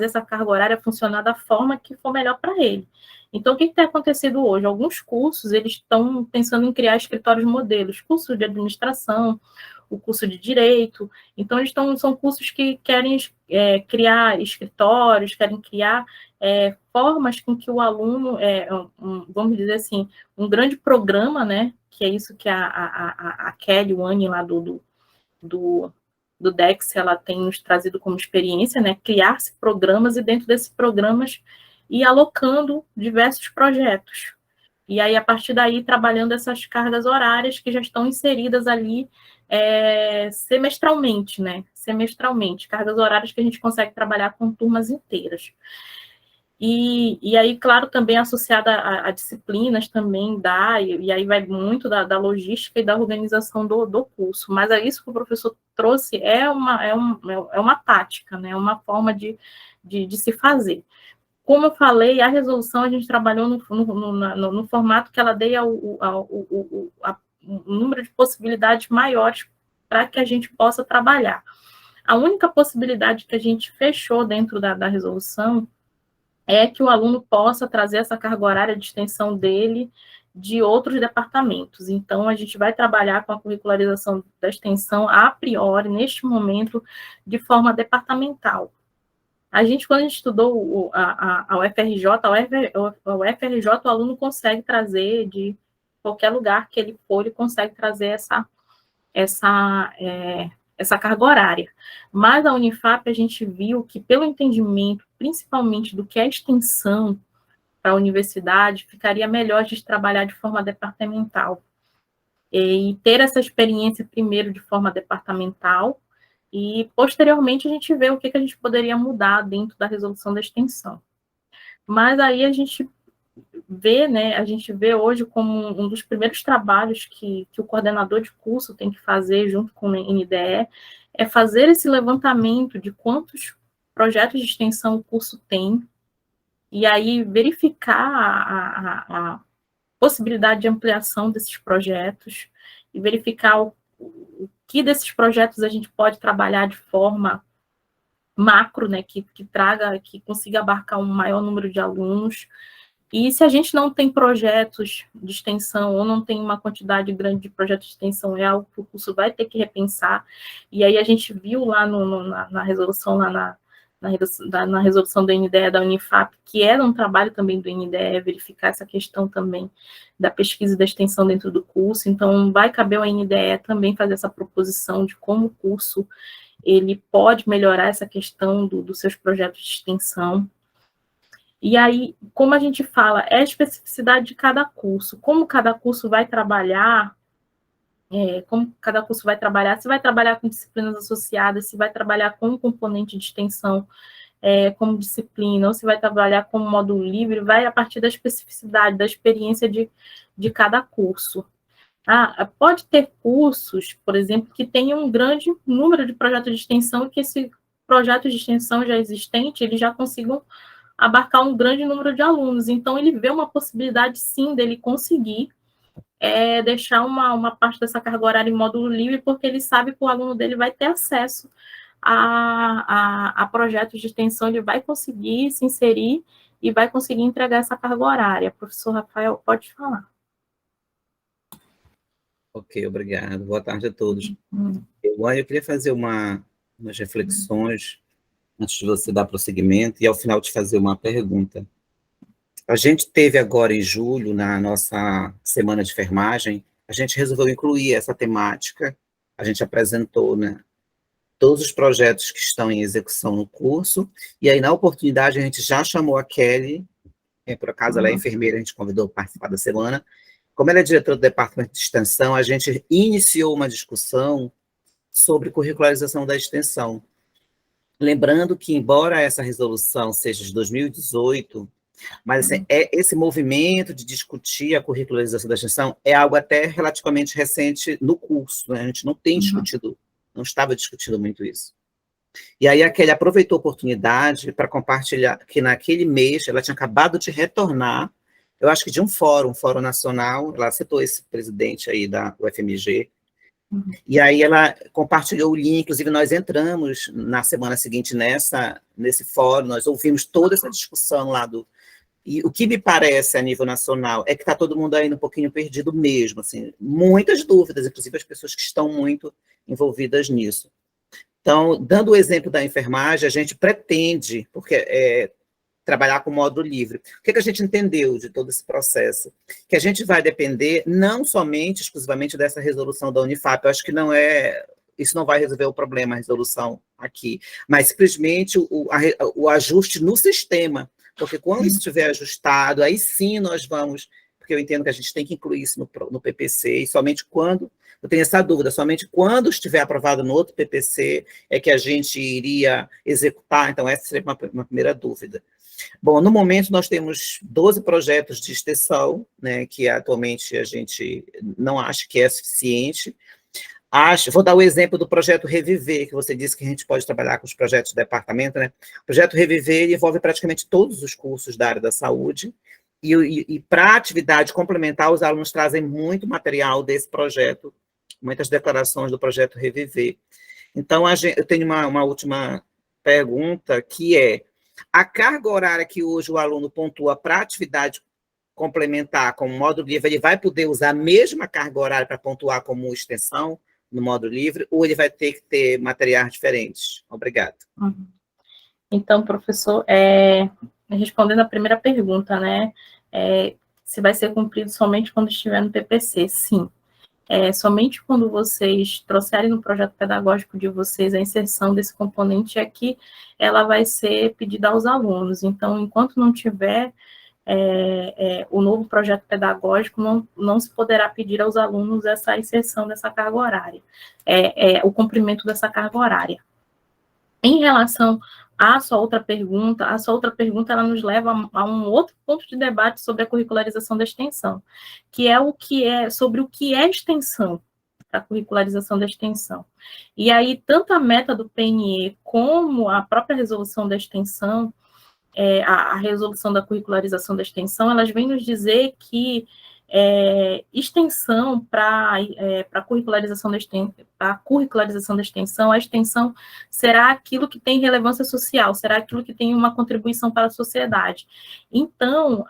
essa carga horária funcionar da forma que for melhor para ele. Então, o que tem acontecido hoje? Alguns cursos, eles estão pensando em criar escritórios modelos, curso de administração, o curso de direito. Então, são cursos que querem criar escritórios, querem criar formas com que o aluno, vamos dizer assim, um grande programa, né, que é isso que a Kelly Wani lá do Dex, ela tem nos trazido como experiência, né, criar-se programas e dentro desses programas ir alocando diversos projetos. E aí, a partir daí, trabalhando essas cargas horárias que já estão inseridas ali semestralmente, né? Semestralmente, cargas horárias que a gente consegue trabalhar com turmas inteiras. E aí, claro, também associada a disciplinas também dá, e aí vai muito da logística e da organização do curso. Mas é isso que o professor trouxe, é uma tática, né? Uma forma de se fazer. Como eu falei, a resolução a gente trabalhou no formato que ela dê um número de possibilidades maiores para que a gente possa trabalhar. A única possibilidade que a gente fechou dentro da resolução é que o aluno possa trazer essa carga horária de extensão dele de outros departamentos. Então, a gente vai trabalhar com a curricularização da extensão a priori, neste momento, de forma departamental. Quando a gente estudou a UFRJ, o aluno consegue trazer de qualquer lugar que ele for, ele consegue trazer essa carga horária. Mas a Unifap, a gente viu que, pelo entendimento, principalmente do que é extensão para a universidade, ficaria melhor de trabalhar de forma departamental. E ter essa experiência primeiro de forma departamental, e, posteriormente, a gente vê o que a gente poderia mudar dentro da resolução da extensão. Mas aí a gente vê, né, hoje como um dos primeiros trabalhos que o coordenador de curso tem que fazer junto com o NDE, é fazer esse levantamento de quantos projetos de extensão o curso tem, e aí verificar a possibilidade de ampliação desses projetos, e verificar o que desses projetos a gente pode trabalhar de forma macro, né, que consiga abarcar um maior número de alunos, E se a gente não tem projetos de extensão, ou não tem uma quantidade grande de projetos de extensão, é algo que o curso vai ter que repensar. E aí a gente viu lá na resolução, na resolução do NDE da Unifap, que era um trabalho também do NDE, verificar essa questão também da pesquisa e da extensão dentro do curso. Então, vai caber ao NDE também fazer essa proposição de como o curso ele pode melhorar essa questão dos seus projetos de extensão. E aí, como a gente fala, é a especificidade de cada curso, como cada curso vai trabalhar, se vai trabalhar com disciplinas associadas, se vai trabalhar com um componente de extensão como disciplina, ou se vai trabalhar como módulo livre, vai a partir da especificidade, da experiência de cada curso. Pode ter cursos, por exemplo, que tenham um grande número de projetos de extensão e que esse projeto de extensão já existente, eles já consigam abarcar um grande número de alunos. Então, ele vê uma possibilidade, sim, dele conseguir deixar uma parte dessa carga horária em módulo livre, porque ele sabe que o aluno dele vai ter acesso a projetos de extensão, ele vai conseguir se inserir e vai conseguir entregar essa carga horária. Professor Rafael, pode falar. Ok, obrigado. Boa tarde a todos. Eu queria fazer umas reflexões antes de você dar prosseguimento e, ao final, te fazer uma pergunta. A gente teve agora, em julho, na nossa semana de enfermagem, a gente resolveu incluir essa temática, a gente apresentou, né, todos os projetos que estão em execução no curso, e aí, na oportunidade, a gente já chamou a Kelly, por acaso ela é enfermeira, a gente convidou para participar da semana. Como ela é diretora do departamento de extensão, a gente iniciou uma discussão sobre curricularização da extensão. Lembrando que, embora essa resolução seja de 2018, mas assim, esse movimento de discutir a curricularização da extensão é algo até relativamente recente no curso, né? A gente não tem discutido, não estava discutindo muito isso. E aí a Kelly aproveitou a oportunidade para compartilhar que naquele mês ela tinha acabado de retornar, eu acho que de um fórum nacional, ela citou esse presidente aí da UFMG, e aí ela compartilhou o link, inclusive nós entramos na semana seguinte nesse fórum, nós ouvimos toda essa discussão lá e o que me parece a nível nacional é que está todo mundo ainda um pouquinho perdido mesmo, assim, muitas dúvidas, inclusive as pessoas que estão muito envolvidas nisso. Então, dando o exemplo da enfermagem, a gente pretende, porque trabalhar com módulo livre. O que a gente entendeu de todo esse processo? Que a gente vai depender não somente, exclusivamente dessa resolução da Unifap, eu acho que isso não vai resolver o problema, a resolução aqui, mas simplesmente o ajuste no sistema, porque quando isso estiver ajustado, aí sim nós vamos, porque eu entendo que a gente tem que incluir isso no PPC, e somente quando, eu tenho essa dúvida, somente quando estiver aprovado no outro PPC é que a gente iria executar, então essa seria uma primeira dúvida. Bom, no momento nós temos 12 projetos de extensão, né, que atualmente a gente não acha que é suficiente. Vou dar o exemplo do projeto Reviver, que você disse que a gente pode trabalhar com os projetos do departamento, né? O projeto Reviver envolve praticamente todos os cursos da área da saúde, e para a atividade complementar, os alunos trazem muito material desse projeto, muitas declarações do projeto Reviver. Então, eu tenho uma última pergunta, que é: a carga horária que hoje o aluno pontua para atividade complementar como módulo livre, ele vai poder usar a mesma carga horária para pontuar como extensão no módulo livre, ou ele vai ter que ter materiais diferentes? Obrigado. Então, professor, respondendo a primeira pergunta, né, se vai ser cumprido somente quando estiver no PPC, sim. Somente quando vocês trouxerem no projeto pedagógico de vocês a inserção desse componente é que ela vai ser pedida aos alunos. Então, enquanto não tiver o novo projeto pedagógico, não se poderá pedir aos alunos essa inserção dessa carga horária, o cumprimento dessa carga horária. Em relação à sua outra pergunta, ela nos leva a um outro ponto de debate sobre a curricularização da extensão, que é sobre o que é extensão, a curricularização da extensão. E aí, tanto a meta do PNE como a própria resolução da extensão, a resolução da curricularização da extensão, elas vêm nos dizer que extensão para a curricularização da extensão, a extensão será aquilo que tem relevância social, será aquilo que tem uma contribuição para a sociedade. Então,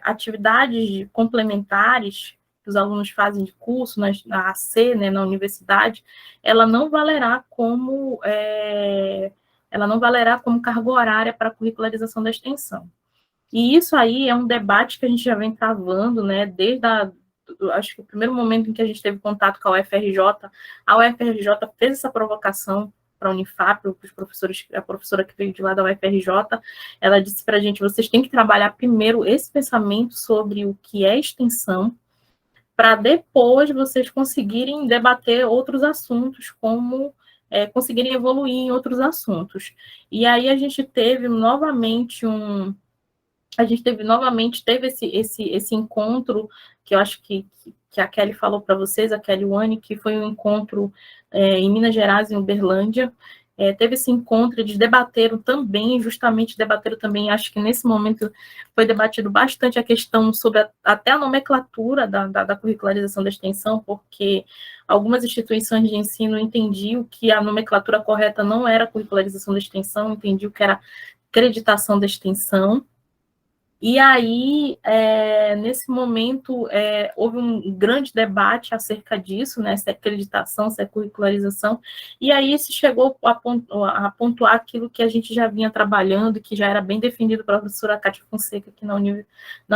atividades complementares que os alunos fazem de curso na AC, né, na universidade, ela não valerá como carga horária para a curricularização da extensão. E isso aí é um debate que a gente já vem travando, né, acho que o primeiro momento em que a gente teve contato com a UFRJ, a UFRJ fez essa provocação para a Unifap, para os professores, a professora que veio de lá da UFRJ, ela disse para a gente, vocês têm que trabalhar primeiro esse pensamento sobre o que é extensão, para depois vocês conseguirem debater outros assuntos, como conseguirem evoluir em outros assuntos. E aí a gente teve novamente esse encontro, que eu acho que a Kelly falou para vocês, a Kelly Wani, que foi um encontro em Minas Gerais, em Uberlândia. Teve esse encontro, eles debateram também, acho que nesse momento foi debatido bastante a questão sobre até a nomenclatura da curricularização da extensão, porque algumas instituições de ensino entendiam que a nomenclatura correta não era curricularização da extensão, entendiam que era acreditação da extensão. E aí, nesse momento, houve um grande debate acerca disso, né, se é acreditação, se é curricularização, e aí se chegou a pontuar aquilo que a gente já vinha trabalhando, que já era bem definido pela professora Cátia Fonseca aqui na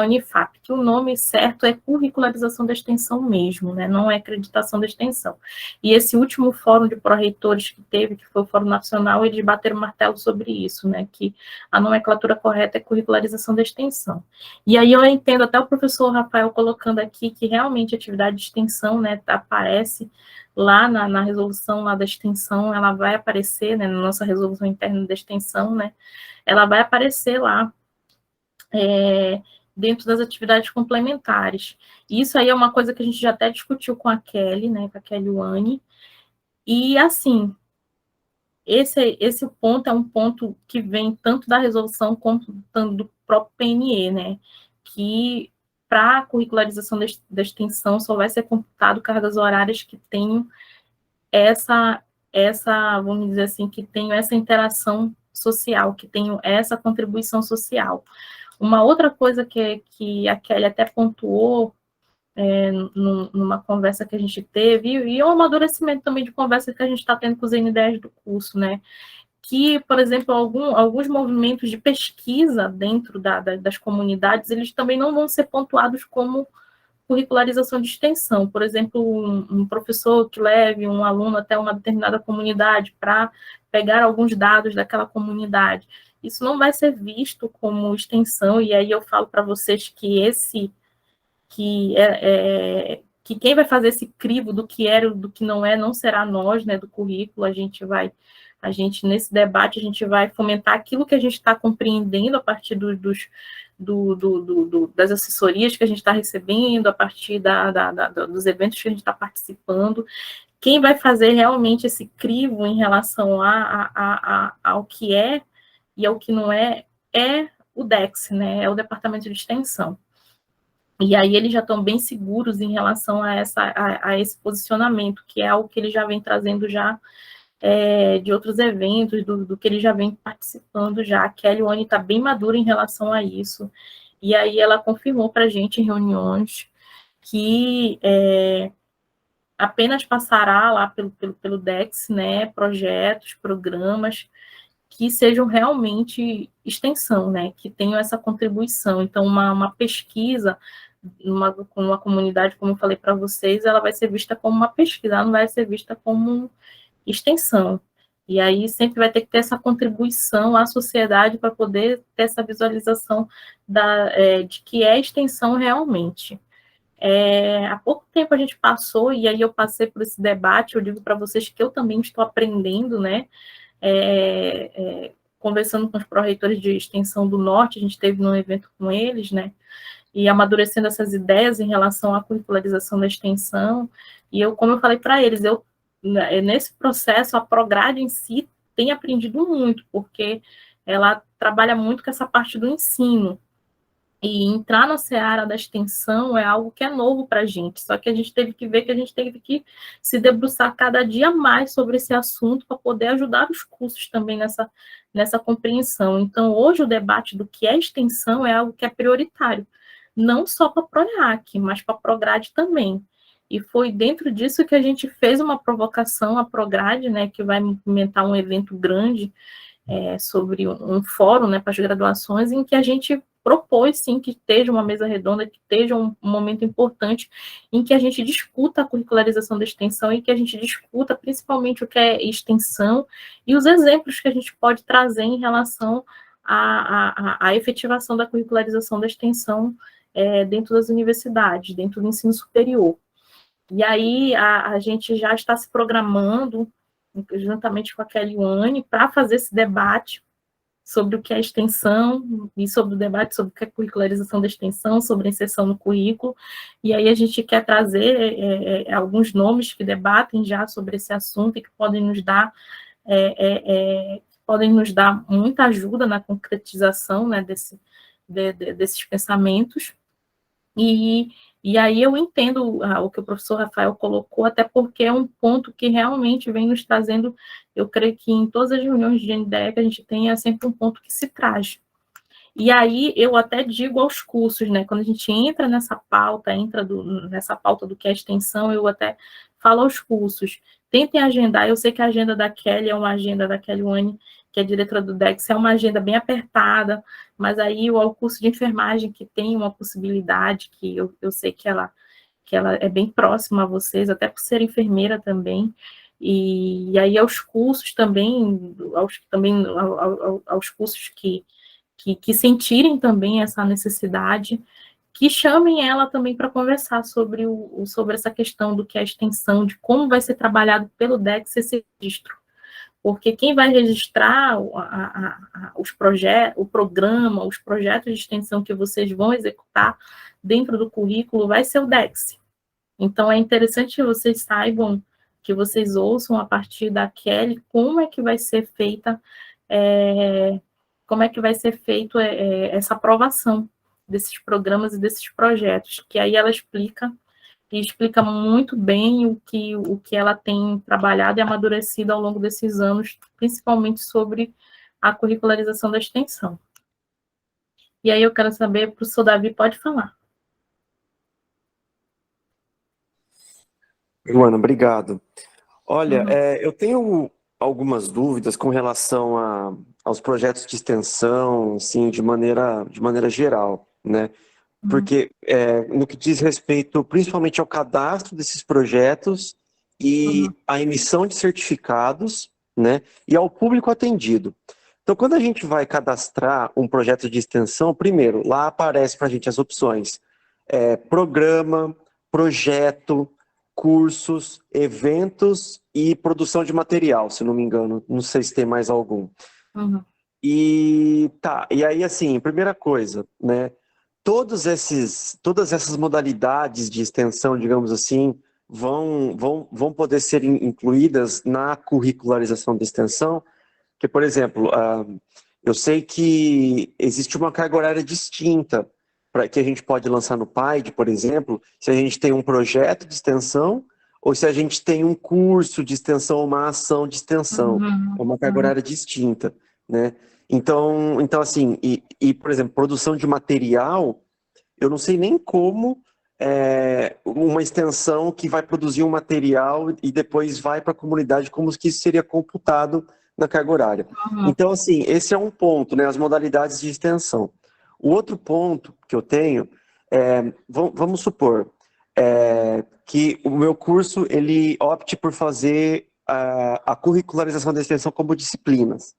Unifap, que o nome certo é curricularização da extensão mesmo, né, não é acreditação da extensão. E esse último fórum de pró-reitores que teve, que foi o Fórum Nacional, eles bateram martelo sobre isso, né, que a nomenclatura correta é curricularização da extensão. E aí eu entendo até o professor Rafael colocando aqui que realmente a atividade de extensão, né, aparece lá na resolução lá da extensão, ela vai aparecer, né, na nossa resolução interna da extensão, né, ela vai aparecer lá dentro das atividades complementares. E isso aí é uma coisa que a gente já até discutiu com a Kelly, né, com a Kelly Wani, e assim, esse ponto é um ponto que vem tanto da resolução quanto do próprio PNE, né? Que para a curricularização da extensão só vai ser computado cargas horárias que tenham vamos dizer assim, que tenham essa interação social, que tenham essa contribuição social. Uma outra coisa que a Kelly até pontuou numa conversa que a gente teve, e um amadurecimento também de conversa que a gente está tendo com os NDEs do curso, né? Que, por exemplo, alguns movimentos de pesquisa dentro das comunidades, eles também não vão ser pontuados como curricularização de extensão. Por exemplo, um professor que leve um aluno até uma determinada comunidade para pegar alguns dados daquela comunidade. Isso não vai ser visto como extensão, e aí eu falo para vocês que quem vai fazer esse crivo do que era e do que não é, não será nós, né, do currículo. Nesse debate, a gente vai fomentar aquilo que a gente está compreendendo a partir das assessorias que a gente está recebendo, a partir dos eventos que a gente está participando. Quem vai fazer realmente esse crivo em relação ao que é e ao que não é o DEX, né, é o Departamento de Extensão. E aí eles já estão bem seguros em relação a esse posicionamento, que é algo que eles já vem trazendo já de outros eventos, do que eles já vem participando já. A Kelly Wani está bem madura em relação a isso. E aí ela confirmou para a gente em reuniões que apenas passará lá pelo DEX, né, projetos, programas que sejam realmente extensão, né, que tenham essa contribuição. Então, uma pesquisa com uma comunidade, como eu falei para vocês, ela vai ser vista como uma pesquisa, ela não vai ser vista como extensão. E aí sempre vai ter que ter essa contribuição à sociedade para poder ter essa visualização de que é extensão realmente. Há pouco tempo a gente passou, e aí eu passei por esse debate, eu digo para vocês que eu também estou aprendendo, né, conversando com os pró-reitores de extensão do Norte, a gente esteve num evento com eles, né, e amadurecendo essas ideias em relação à curricularização da extensão, e como eu falei para eles, nesse processo, a Prograde em si tem aprendido muito, porque ela trabalha muito com essa parte do ensino, E entrar na seara da extensão é algo que é novo para a gente, só que a gente teve que ver que a gente teve que se debruçar cada dia mais sobre esse assunto para poder ajudar os cursos também nessa compreensão. Então, hoje o debate do que é extensão é algo que é prioritário, não só para a PRONAC, mas para a Prograde também. E foi dentro disso que a gente fez uma provocação à Prograde, né, que vai implementar um evento grande sobre um fórum, né, para as graduações, em que a gente propôs, sim, que esteja uma mesa redonda, que esteja um momento importante em que a gente discuta a curricularização da extensão e que a gente discuta principalmente o que é extensão e os exemplos que a gente pode trazer em relação à efetivação da curricularização da extensão dentro das universidades, dentro do ensino superior. E aí a gente já está se programando, juntamente com a Kelly Wani, para fazer esse debate sobre o que é extensão e sobre o debate sobre o que é curricularização da extensão, sobre a inserção no currículo. E aí a gente quer trazer alguns nomes que debatem já sobre esse assunto e que podem nos dar muita ajuda na concretização, né, desses pensamentos. E aí eu entendo o que o professor Rafael colocou, até porque é um ponto que realmente vem nos trazendo, eu creio que em todas as reuniões de NDE que a gente tem, é sempre um ponto que se traz. E aí eu até digo aos cursos, né, quando a gente entra nessa pauta, nessa pauta do que é extensão, eu até falo aos cursos, tentem agendar, eu sei que a agenda da Kelly é uma agenda da Kelly Wani, que é diretora do DEX, é uma agenda bem apertada, mas aí o curso de enfermagem, que tem uma possibilidade, que eu sei que ela é bem próxima a vocês, até por ser enfermeira também, e aí aos cursos também, aos cursos que sentirem também essa necessidade, que chamem ela também para conversar sobre essa questão do que é a extensão, de como vai ser trabalhado pelo DEX esse registro. Porque quem vai registrar os projetos, o programa, os projetos de extensão que vocês vão executar dentro do currículo vai ser o DEX. Então, é interessante que vocês saibam, que vocês ouçam a partir da Kelly como é que vai ser feita, essa aprovação desses programas e desses projetos, que aí ela explica muito bem o que ela tem trabalhado e amadurecido ao longo desses anos, principalmente sobre a curricularização da extensão. E aí eu quero saber, professor Davi, pode falar. Luana, obrigado. Olha, eu tenho algumas dúvidas com relação aos projetos de extensão, assim, de maneira geral, né? Porque no que diz respeito principalmente ao cadastro desses projetos e a emissão de certificados, né, e ao público atendido. Então, quando a gente vai cadastrar um projeto de extensão, primeiro, lá aparece para a gente as opções programa, projeto, cursos, eventos e produção de material, se não me engano. Não sei se tem mais algum. E aí, assim, primeira coisa, né, todas essas modalidades de extensão, digamos assim, vão poder ser incluídas na curricularização da extensão, que, por exemplo, eu sei que existe uma carga horária distinta para que a gente pode lançar no PAID, por exemplo, se a gente tem um projeto de extensão ou se a gente tem um curso de extensão ou uma ação de extensão. É uma carga horária distinta, né? Então assim, por exemplo, produção de material, eu não sei nem como uma extensão que vai produzir um material e depois vai para a comunidade, como que isso seria computado na carga horária. Então, assim, esse é um ponto, né, as modalidades de extensão. O outro ponto que eu tenho vamos supor que o meu curso, ele opte por fazer a curricularização da extensão como disciplinas,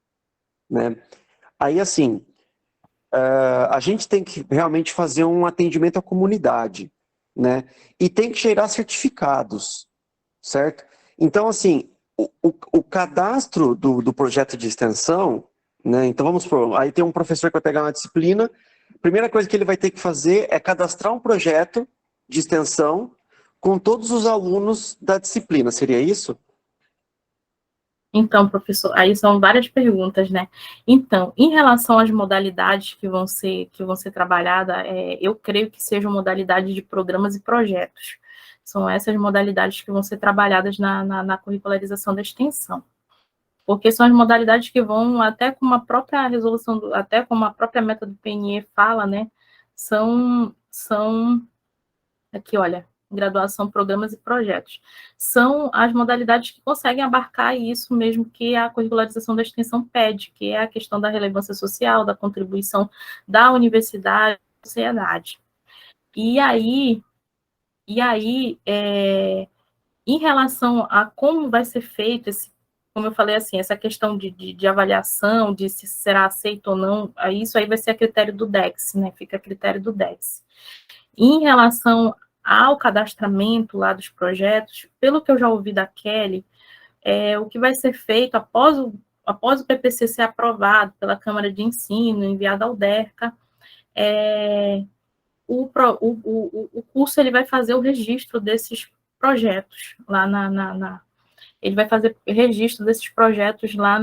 né? Aí, assim, a gente tem que realmente fazer um atendimento à comunidade, né? E tem que gerar certificados, certo? Então, assim, o cadastro do projeto de extensão, né? Então, vamos supor, aí tem um professor que vai pegar uma disciplina, a primeira coisa que ele vai ter que fazer é cadastrar um projeto de extensão com todos os alunos da disciplina, seria isso? Então, professor, aí são várias perguntas, né? Então, em relação às modalidades que vão ser trabalhadas, eu creio que sejam modalidades de programas e projetos. São essas modalidades que vão ser trabalhadas na curricularização da extensão. Porque são as modalidades que vão, até como a própria resolução, até como a própria meta do PNE fala, né? São aqui, olha, graduação, programas e projetos. São as modalidades que conseguem abarcar isso mesmo que a curricularização da extensão pede, que é a questão da relevância social, da contribuição da universidade à sociedade. E aí em relação a como vai ser feito como eu falei assim, essa questão de avaliação, de se será aceito ou não, isso aí vai ser a critério do DEX, né? Fica a critério do DEX. Em relação ao cadastramento lá dos projetos, pelo que eu já ouvi da Kelly, o que vai ser feito após o PPC ser aprovado pela Câmara de Ensino, enviado ao DERCA, o curso ele vai fazer o registro desses projetos lá ele vai fazer registro desses projetos lá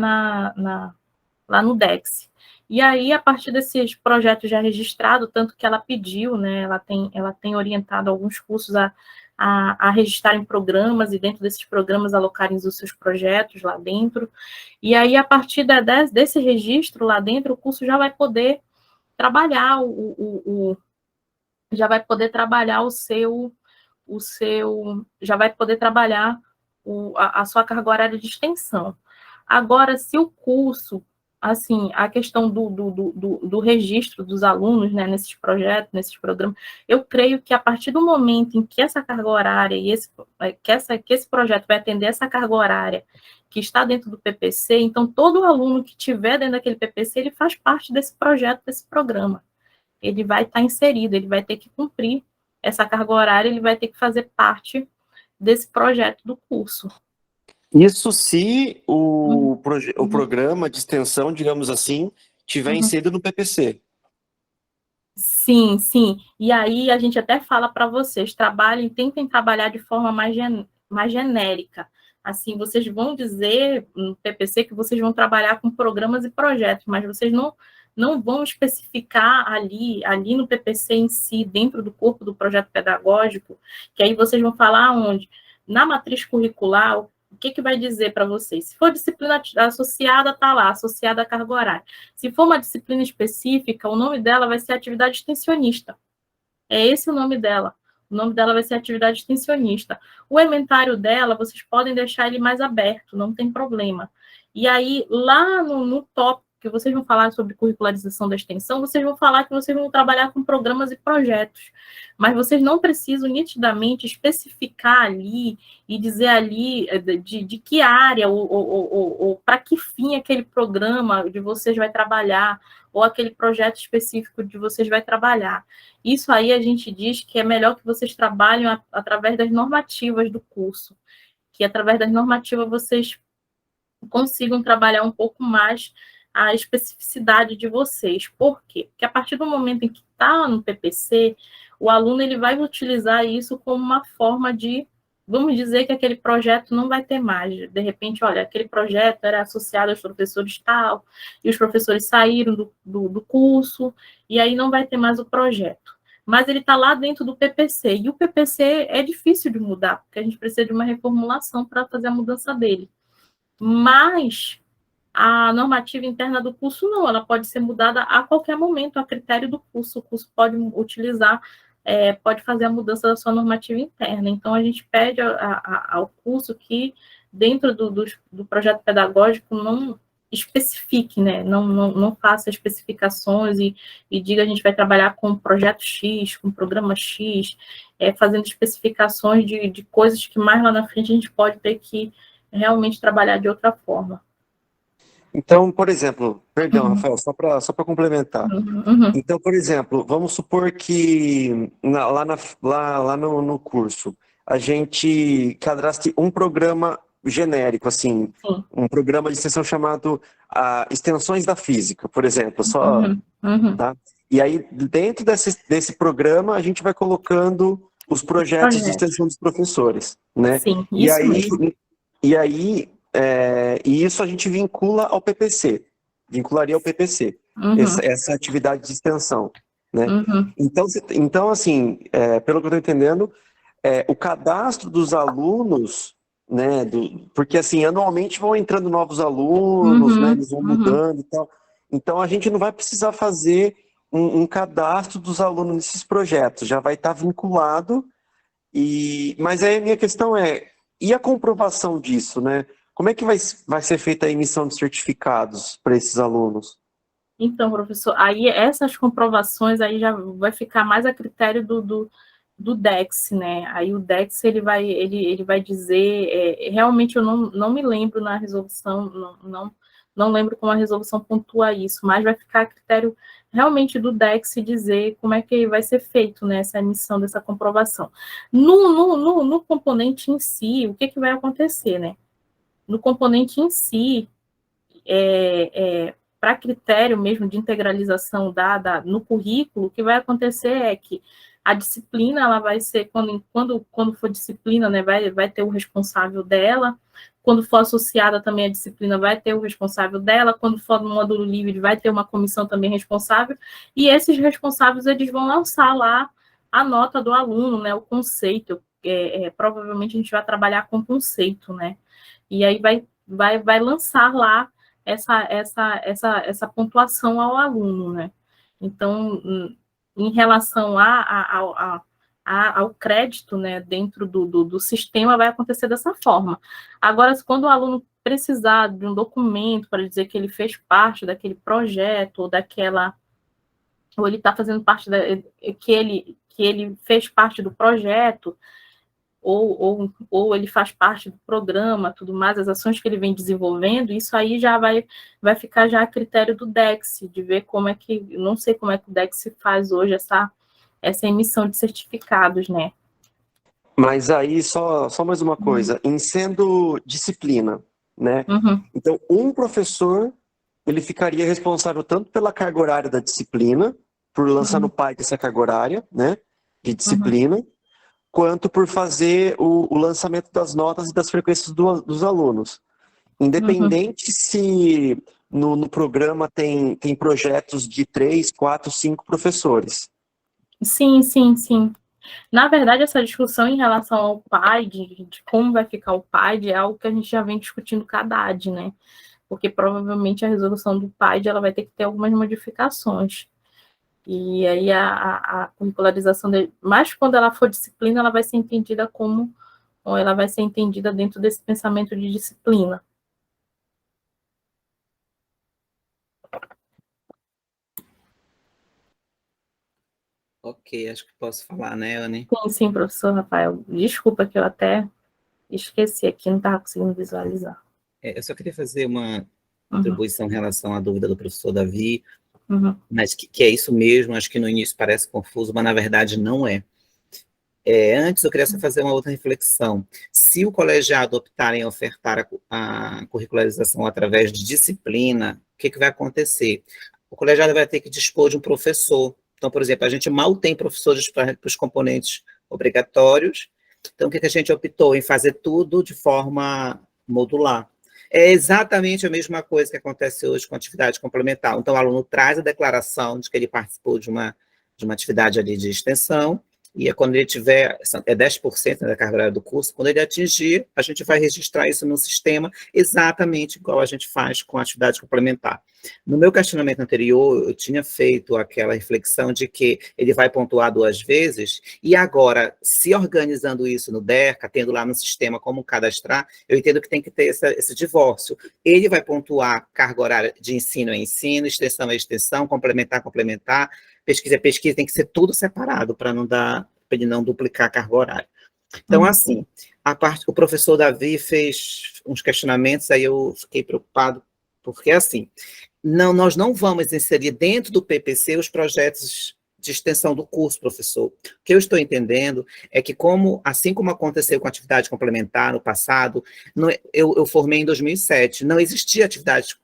lá no DEX. E aí, a partir desses projetos já registrados, tanto que ela pediu, né, ela tem orientado alguns cursos a registrarem programas, e dentro desses programas alocarem os seus projetos lá dentro. E aí, a partir desse registro lá dentro, o curso já vai poder trabalhar já vai poder trabalhar já vai poder trabalhar a sua carga horária de extensão. Agora, se o curso, assim, a questão do registro dos alunos, né, nesses projetos, nesses programas, eu creio que a partir do momento em que essa carga horária que esse projeto vai atender essa carga horária que está dentro do PPC, então todo aluno que estiver dentro daquele PPC, ele faz parte desse projeto, desse programa. Ele vai estar inserido, ele vai ter que cumprir essa carga horária, ele vai ter que fazer parte desse projeto do curso. Isso se o programa de extensão, digamos assim, tiver inserido no PPC. Sim, sim. E aí a gente até fala para vocês, tentem trabalhar de forma mais genérica. Assim, vocês vão dizer no PPC que vocês vão trabalhar com programas e projetos, mas vocês não vão especificar ali no PPC em si, dentro do corpo do projeto pedagógico, que aí vocês vão falar onde? Na matriz curricular, o que vai dizer para vocês? Se for disciplina associada, está lá, associada à carga horária. Se for uma disciplina específica, o nome dela vai ser atividade extensionista. É esse o nome dela. O nome dela vai ser atividade extensionista. O ementário dela, vocês podem deixar ele mais aberto, não tem problema. E aí, lá no tópico que vocês vão falar sobre curricularização da extensão, vocês vão falar que vocês vão trabalhar com programas e projetos, mas vocês não precisam nitidamente especificar ali e dizer ali de que área ou para que fim aquele programa de vocês vai trabalhar, ou aquele projeto específico de vocês vai trabalhar. Isso aí a gente diz que é melhor que vocês trabalhem através das normativas do curso, que através das normativas vocês consigam trabalhar um pouco mais a especificidade de vocês. Por quê? Porque a partir do momento em que está no PPC, o aluno ele vai utilizar isso como uma forma de, vamos dizer que aquele projeto não vai ter mais. De repente, olha, aquele projeto era associado aos professores tal, e os professores saíram do curso, e aí não vai ter mais o projeto. Mas ele está lá dentro do PPC, e o PPC é difícil de mudar, porque a gente precisa de uma reformulação para fazer a mudança dele. Mas a normativa interna do curso não, ela pode ser mudada a qualquer momento, a critério do curso. O curso pode utilizar, pode fazer a mudança da sua normativa interna. Então, a gente pede ao curso que, dentro do projeto pedagógico, não especifique, né? Não faça especificações e diga a gente vai trabalhar com projeto X, com programa X, fazendo especificações de coisas que mais lá na frente a gente pode ter que realmente trabalhar de outra forma. Então, por exemplo, perdão, Rafael, só para complementar. Então, por exemplo, vamos supor que lá no curso a gente cadastre um programa genérico, assim, um programa de extensão chamado Extensões da Física, por exemplo, só, tá? E aí, dentro desse programa, a gente vai colocando os projetos de extensão dos professores, né? Sim, isso mesmo. E aí e isso a gente vincula ao PPC, vincularia ao PPC, essa atividade de extensão, né? Então assim, pelo que eu estou entendendo, o cadastro dos alunos, né, porque assim, anualmente vão entrando novos alunos, né, eles vão mudando e tal, então a gente não vai precisar fazer um cadastro dos alunos nesses projetos, já vai estar vinculado, mas aí a minha questão e a comprovação disso, né? Como é que vai ser feita a emissão de certificados para esses alunos? Então, professor, aí essas comprovações aí já vai ficar mais a critério do DEX, né? Aí o DEX ele vai dizer, realmente eu não me lembro na resolução, não lembro como a resolução pontua isso, mas vai ficar a critério realmente do DEX dizer como é que vai ser feito, né, essa emissão dessa comprovação. No componente em si, o que vai acontecer, né? No componente em si, para critério mesmo de integralização no currículo, o que vai acontecer é que a disciplina, ela vai ser, quando for disciplina, né, vai ter o responsável dela, quando for associada também a disciplina, vai ter o responsável dela, quando for no módulo livre, vai ter uma comissão também responsável, e esses responsáveis, eles vão lançar lá a nota do aluno, né, o conceito, provavelmente a gente vai trabalhar com conceito, né, e aí vai lançar lá essa pontuação ao aluno, né? Então, em relação ao crédito, né, dentro do sistema, vai acontecer dessa forma. Agora, quando o aluno precisar de um documento para dizer que ele fez parte daquele projeto, ou ele está fazendo parte que ele fez parte do projeto, ou ele faz parte do programa, tudo mais, as ações que ele vem desenvolvendo, isso aí já vai ficar já a critério do DEX, de ver como é que, não sei como é que o DEX faz hoje essa emissão de certificados, né? Mas aí, só mais uma coisa, em sendo disciplina, né? Então, um professor, ele ficaria responsável tanto pela carga horária da disciplina, por lançar no PAI essa carga horária, né, de disciplina, quanto por fazer o lançamento das notas e das frequências dos alunos. Independente se no programa tem projetos de 3, 4, 5 professores. Sim. Na verdade, essa discussão em relação ao PAID, de como vai ficar o PAID, é algo que a gente já vem discutindo com a ADAD, né? Porque provavelmente a resolução do PAID ela vai ter que ter algumas modificações. E aí a curricularização dele, mas quando ela for disciplina, ela vai ser entendida ou ela vai ser entendida dentro desse pensamento de disciplina. Ok, acho que posso falar, né, Anne? Sim, professor Rafael. Desculpa que eu até esqueci aqui, não estava conseguindo visualizar. Eu só queria fazer uma contribuição em relação à dúvida do professor Davi, mas que é isso mesmo, acho que no início parece confuso, mas na verdade não é. Antes eu queria só fazer uma outra reflexão. Se o colegiado optar em ofertar a curricularização através de disciplina, o que vai acontecer? O colegiado vai ter que dispor de um professor. Então, por exemplo, a gente mal tem professores para os componentes obrigatórios, então o que a gente optou? Em fazer tudo de forma modular. É exatamente a mesma coisa que acontece hoje com a atividade complementar. Então, o aluno traz a declaração de que ele participou de uma atividade ali de extensão, e quando ele tiver, 10% da carga horária do curso, quando ele atingir, a gente vai registrar isso no sistema, exatamente igual a gente faz com a atividade complementar. No meu questionamento anterior, eu tinha feito aquela reflexão de que ele vai pontuar 2 vezes, e agora, se organizando isso no DERCA, tendo lá no sistema como cadastrar, eu entendo que tem que ter esse divórcio. Ele vai pontuar carga horária de ensino a ensino, extensão a extensão, complementar a complementar, pesquisa a pesquisa, tem que ser tudo separado para ele não duplicar a carga horária. Então, assim, o professor Davi fez uns questionamentos, aí eu fiquei preocupado, porque assim, nós não vamos inserir dentro do PPC os projetos de extensão do curso, professor. O que eu estou entendendo é que, assim como aconteceu com a atividade complementar no passado, eu formei em 2007, não existia atividade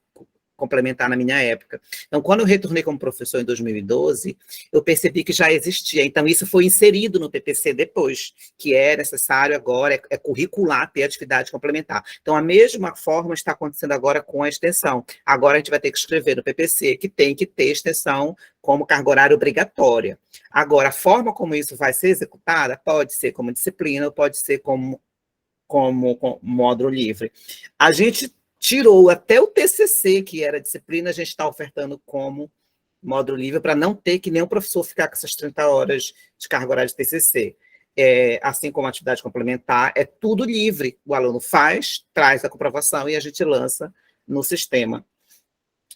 complementar na minha época. Então, quando eu retornei como professor em 2012, eu percebi que já existia. Então, isso foi inserido no PPC depois, que é necessário agora, é curricular ter atividade complementar. Então, a mesma forma está acontecendo agora com a extensão. Agora a gente vai ter que escrever no PPC que tem que ter extensão como carga horária obrigatória. Agora, a forma como isso vai ser executada pode ser como disciplina ou pode ser como módulo livre. A gente tirou até o TCC, que era disciplina, a gente está ofertando como módulo livre, para não ter que nem o professor ficar com essas 30 horas de carga horária de TCC. Assim como a atividade complementar, é tudo livre. O aluno faz, traz a comprovação e a gente lança no sistema.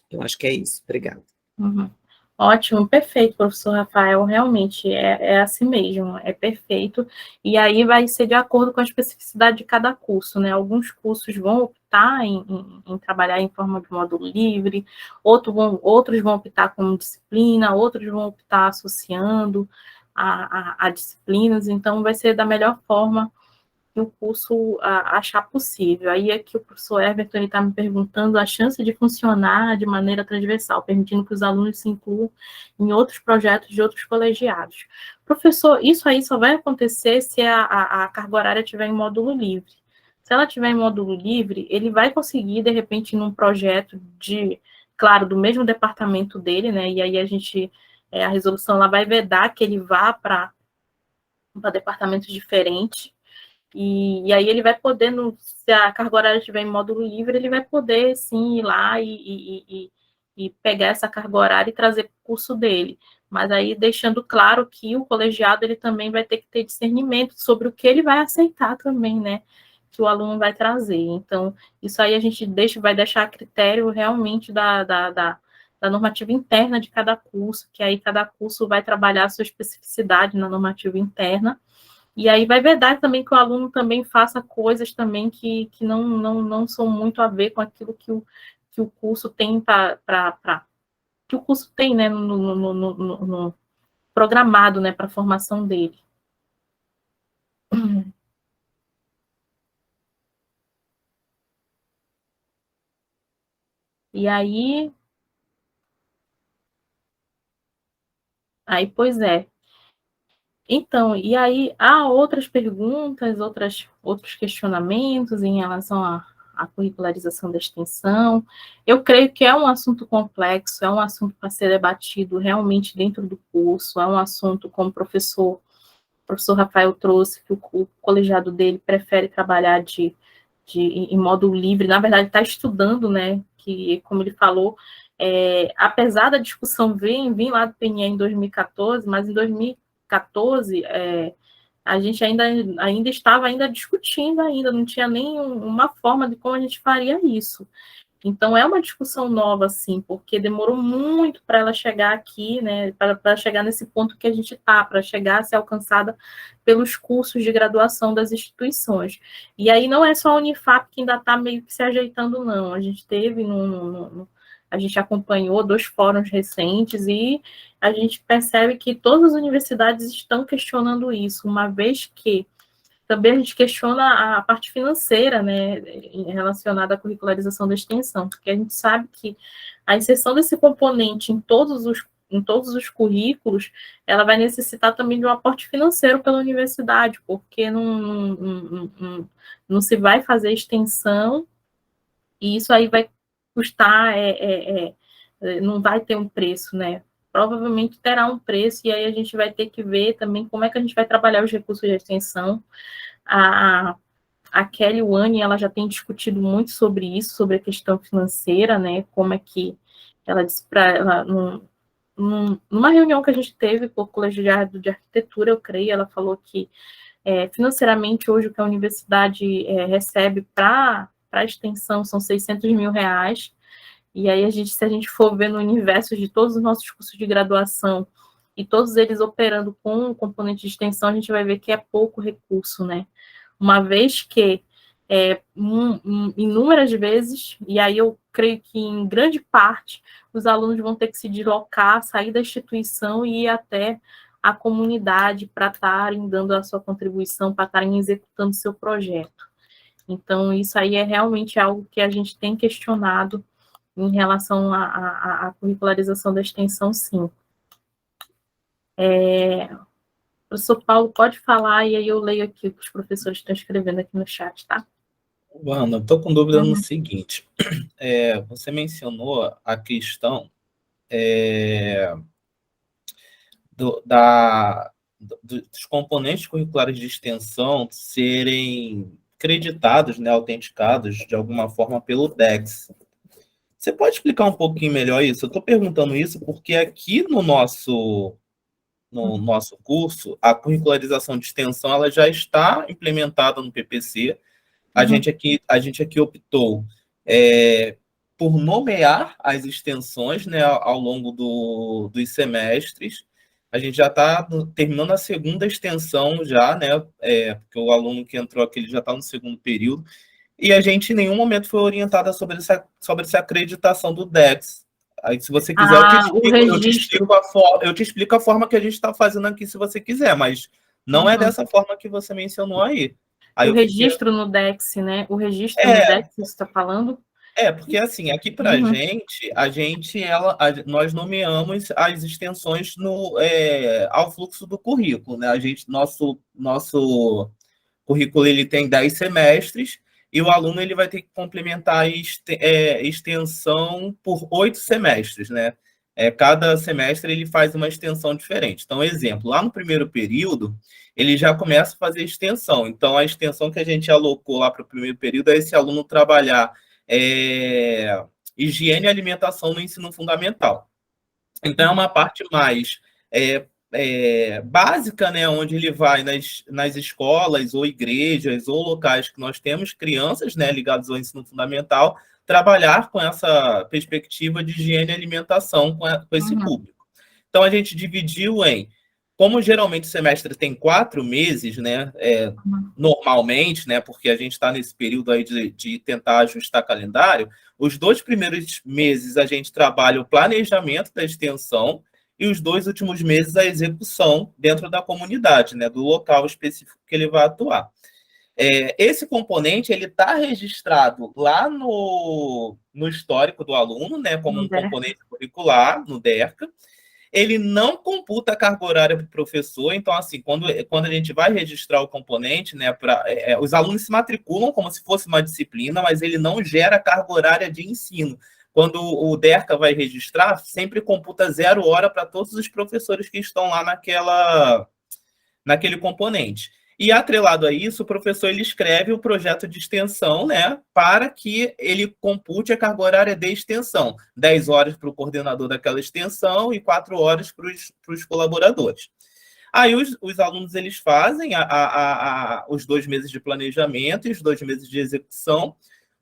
Eu acho que é isso. Obrigada. Uhum. Ótimo, perfeito, professor Rafael, realmente é assim mesmo, é perfeito, e aí vai ser de acordo com a especificidade de cada curso, né? Alguns cursos vão optar em trabalhar em forma de módulo livre, outros vão optar como disciplina, outros vão optar associando a disciplinas, então vai ser da melhor forma que o curso achar possível. Aí é que o professor Everton está me perguntando a chance de funcionar de maneira transversal, permitindo que os alunos se incluam em outros projetos de outros colegiados. Professor, isso aí só vai acontecer se a carga horária estiver em módulo livre. Se ela estiver em módulo livre, ele vai conseguir, de repente, num projeto claro, do mesmo departamento dele, né? E aí a resolução ela vai vedar que ele vá para departamentos diferentes. E aí ele vai poder, se a carga horária estiver em módulo livre, ele vai poder, sim, ir lá e pegar essa carga horária e trazer para o curso dele. Mas aí deixando claro que o colegiado ele também vai ter que ter discernimento sobre o que ele vai aceitar também, né? Que o aluno vai trazer. Então, isso aí a gente vai deixar a critério realmente da normativa interna de cada curso, que aí cada curso vai trabalhar a sua especificidade na normativa interna. E aí vai vedar também que o aluno também faça coisas também que não são muito a ver com aquilo que o curso tem que o curso tem, né, no programado, né, para a formação dele. E aí, pois é. Então, e aí há outras perguntas, outros questionamentos em relação à curricularização da extensão. Eu creio que é um assunto complexo, é um assunto para ser debatido realmente dentro do curso, é um assunto, como o professor Rafael trouxe, que o colegiado dele prefere trabalhar em módulo livre, na verdade está estudando, né, que, como ele falou, apesar da discussão vir lá do PNE em 2014, mas em 2014, a gente ainda estava discutindo não tinha nem uma forma de como a gente faria isso. Então, é uma discussão nova, assim, porque demorou muito para ela chegar aqui, né, para chegar nesse ponto que a gente está, para chegar a ser alcançada pelos cursos de graduação das instituições. E aí não é só a Unifap que ainda está meio que se ajeitando, não. A gente teve, a gente acompanhou 2 fóruns recentes e a gente percebe que todas as universidades estão questionando isso, uma vez que também a gente questiona a parte financeira, né, relacionada à curricularização da extensão, porque a gente sabe que a inserção desse componente em todos os currículos, ela vai necessitar também de um aporte financeiro pela universidade, porque não se vai fazer extensão, e isso aí vai custar, não vai ter um preço, né? Provavelmente terá um preço, e aí a gente vai ter que ver também como é que a gente vai trabalhar os recursos de extensão. A Kelly Wani, ela já tem discutido muito sobre isso, sobre a questão financeira, né, como é que ela disse para ela, numa reunião que a gente teve com o Colegiado de Arquitetura, eu creio, ela falou que financeiramente hoje o que a universidade recebe para a extensão são 600 mil reais, e aí se a gente for ver no universo de todos os nossos cursos de graduação, e todos eles operando com o componente de extensão, a gente vai ver que é pouco recurso, né? Uma vez que inúmeras vezes, e aí eu creio que em grande parte, os alunos vão ter que se deslocar, sair da instituição e ir até a comunidade para estarem dando a sua contribuição, para estarem executando seu projeto. Então, isso aí é realmente algo que a gente tem questionado em relação à curricularização da extensão, sim. O professor Paulo pode falar, e aí eu leio aqui o que os professores estão escrevendo aqui no chat, tá? Ana, estou com dúvida no seguinte. Você mencionou a questão dos componentes curriculares de extensão serem creditados, né, autenticados de alguma forma pelo DEX. Você pode explicar um pouquinho melhor isso? Eu estou perguntando isso porque aqui no nosso curso, a curricularização de extensão ela já está implementada no PPC. A gente aqui optou por nomear as extensões, né, ao longo dos semestres. A gente já está terminando a segunda extensão já, né, porque o aluno que entrou aqui ele já está no segundo período, e a gente em nenhum momento foi orientada sobre essa acreditação do DEX. Aí, se você quiser, eu te explico a forma que a gente está fazendo aqui, se você quiser, mas não é dessa forma que você mencionou aí. Aí o registro no DEX, né? O registro no DEX, você está falando? Porque assim, aqui para nós nomeamos as extensões ao fluxo do currículo, né? Nosso currículo ele tem 10 semestres e o aluno ele vai ter que complementar a extensão por 8 semestres, né? Cada semestre ele faz uma extensão diferente. Então, exemplo, lá no primeiro período, ele já começa a fazer extensão. Então, a extensão que a gente alocou lá para o primeiro período é esse aluno trabalhar higiene e alimentação no ensino fundamental. Então, é uma parte mais básica, né, onde ele vai nas escolas ou igrejas ou locais que nós temos crianças, né, ligadas ao ensino fundamental, trabalhar com essa perspectiva de higiene e alimentação com esse público. Então, a gente dividiu como geralmente o semestre tem 4 meses, né, normalmente, né, porque a gente está nesse período aí de tentar ajustar calendário, os 2 primeiros meses a gente trabalha o planejamento da extensão e os 2 últimos meses a execução dentro da comunidade, né, do local específico que ele vai atuar. Esse componente ele está registrado lá no histórico do aluno, né, como um componente curricular, no DERCA. Ele não computa a carga horária para o professor, então, assim, quando a gente vai registrar o componente, né, os alunos se matriculam como se fosse uma disciplina, mas ele não gera carga horária de ensino. Quando o DERCA vai registrar, sempre computa 0 hora para todos os professores que estão lá naquele componente. E, atrelado a isso, o professor ele escreve o projeto de extensão, né, para que ele compute a carga horária de extensão. 10 horas para o coordenador daquela extensão e 4 horas para os colaboradores. Aí os alunos eles fazem os 2 meses de planejamento e os 2 meses de execução.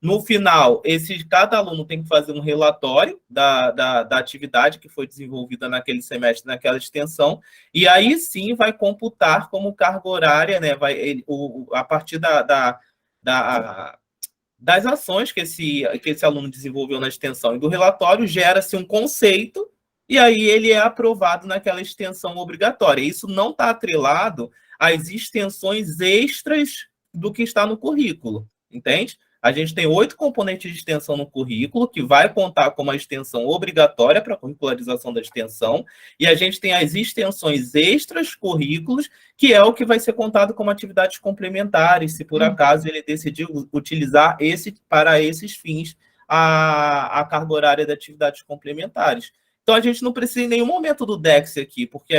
No final, cada aluno tem que fazer um relatório da atividade que foi desenvolvida naquele semestre, naquela extensão, e aí sim vai computar como carga horária, né? A partir das ações que esse aluno desenvolveu na extensão e do relatório, gera-se um conceito, e aí ele é aprovado naquela extensão obrigatória. Isso não está atrelado às extensões extras do que está no currículo, entende? A gente tem 8 componentes de extensão no currículo, que vai contar como a extensão obrigatória para a curricularização da extensão, e a gente tem as extensões extras currículos, que é o que vai ser contado como atividades complementares, se por acaso ele decidir utilizar para esses fins a carga horária de atividades complementares. Então, a gente não precisa em nenhum momento do DEX aqui, porque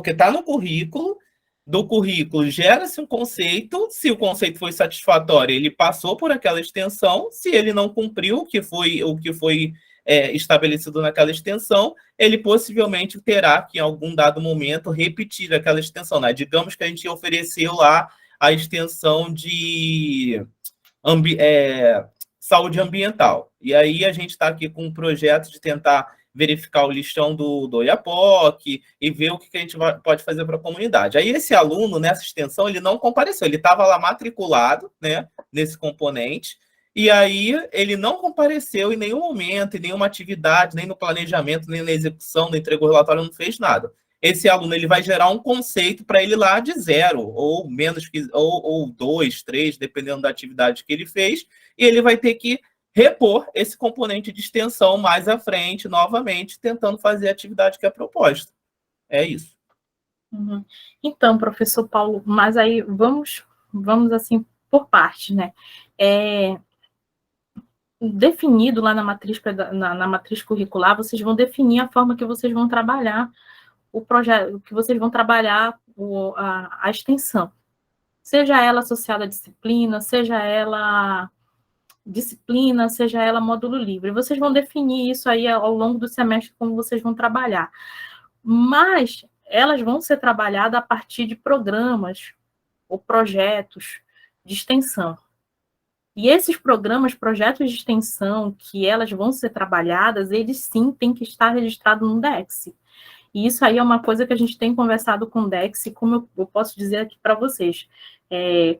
está no currículo. Do currículo gera-se um conceito, se o conceito foi satisfatório, ele passou por aquela extensão, se ele não cumpriu o que foi estabelecido naquela extensão, ele possivelmente terá que, em algum dado momento, repetir aquela extensão, né? Digamos que a gente ofereceu lá a extensão de saúde ambiental, e aí a gente está aqui com um projeto de tentar verificar o listão do OIAPOC e ver o que a gente pode fazer para a comunidade. Aí esse aluno, nessa extensão, ele não compareceu, ele estava lá matriculado, né, nesse componente, e aí ele não compareceu em nenhum momento, em nenhuma atividade, nem no planejamento, nem na execução, não entregou relatório, não fez nada. Esse aluno ele vai gerar um conceito para ele lá de 0, ou menos que, ou 2, 3, dependendo da atividade que ele fez, e ele vai ter que repor esse componente de extensão mais à frente, novamente, tentando fazer a atividade que é proposta. É isso. Uhum. Então, professor Paulo, mas aí vamos assim por parte, né? Definido lá na matriz curricular, vocês vão definir a forma que vocês vão trabalhar o projeto, que vocês vão trabalhar a extensão. Seja ela associada à disciplina, seja ela módulo livre. Vocês vão definir isso aí ao longo do semestre, como vocês vão trabalhar. Mas elas vão ser trabalhadas a partir de programas ou projetos de extensão. E esses programas, projetos de extensão, que elas vão ser trabalhadas, eles sim têm que estar registrados no DEX. E isso aí é uma coisa que a gente tem conversado com o DEX, como eu posso dizer aqui para vocês.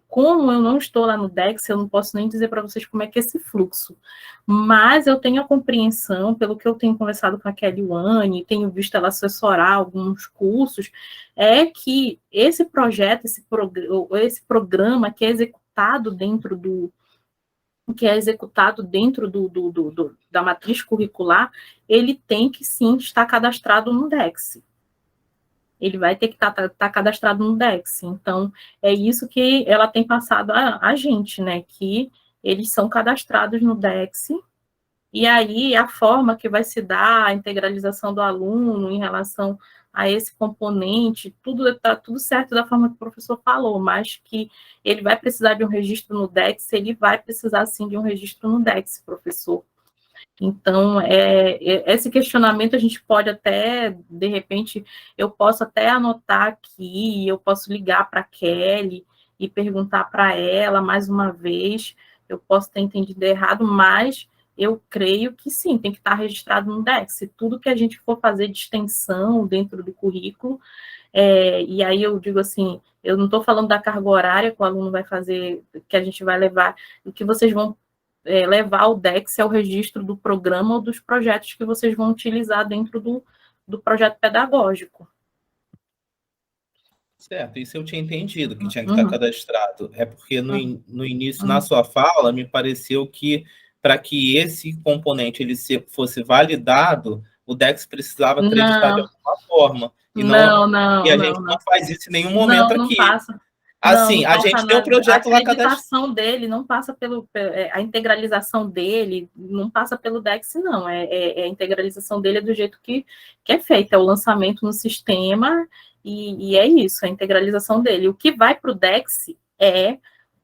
Como eu não estou lá no DEX, eu não posso nem dizer para vocês como é que é esse fluxo. Mas eu tenho a compreensão, pelo que eu tenho conversado com a Kelly Wane, tenho visto ela assessorar alguns cursos, é que esse projeto, esse programa que é executado dentro da matriz curricular, ele tem que sim estar cadastrado no DEX. Ele vai ter que estar cadastrado no DEX. Então, é isso que ela tem passado a gente, né? Que eles são cadastrados no DEX, e aí a forma que vai se dar a integralização do aluno em relação a esse componente, tudo está tudo certo da forma que o professor falou, mas que ele vai precisar de um registro no DEX, ele vai precisar sim de um registro no DEX, professor. Então, esse questionamento a gente pode até, de repente, eu posso até anotar aqui, eu posso ligar para a Kelly e perguntar para ela mais uma vez, eu posso ter entendido errado, mas eu creio que sim, tem que estar registrado no DEX. Tudo que a gente for fazer de extensão dentro do currículo, e aí eu digo assim, eu não estou falando da carga horária que o aluno vai fazer, que a gente vai levar, o que vocês vão levar ao DEX é o registro do programa ou dos projetos que vocês vão utilizar dentro do projeto pedagógico. Certo, isso eu tinha entendido, que tinha que estar cadastrado. É porque no início, na sua fala, me pareceu que para que esse componente ele fosse validado, o DEX precisava acreditar de alguma forma. E a gente não faz isso em nenhum momento aqui. Não passa. Assim, a gente tem um projeto lá cadastrado. A acreditação dele não passa a integralização dele não passa pelo DEX, não. A integralização dele é do jeito que é feito, é o lançamento no sistema, e é isso, a integralização dele. O que vai para o DEX é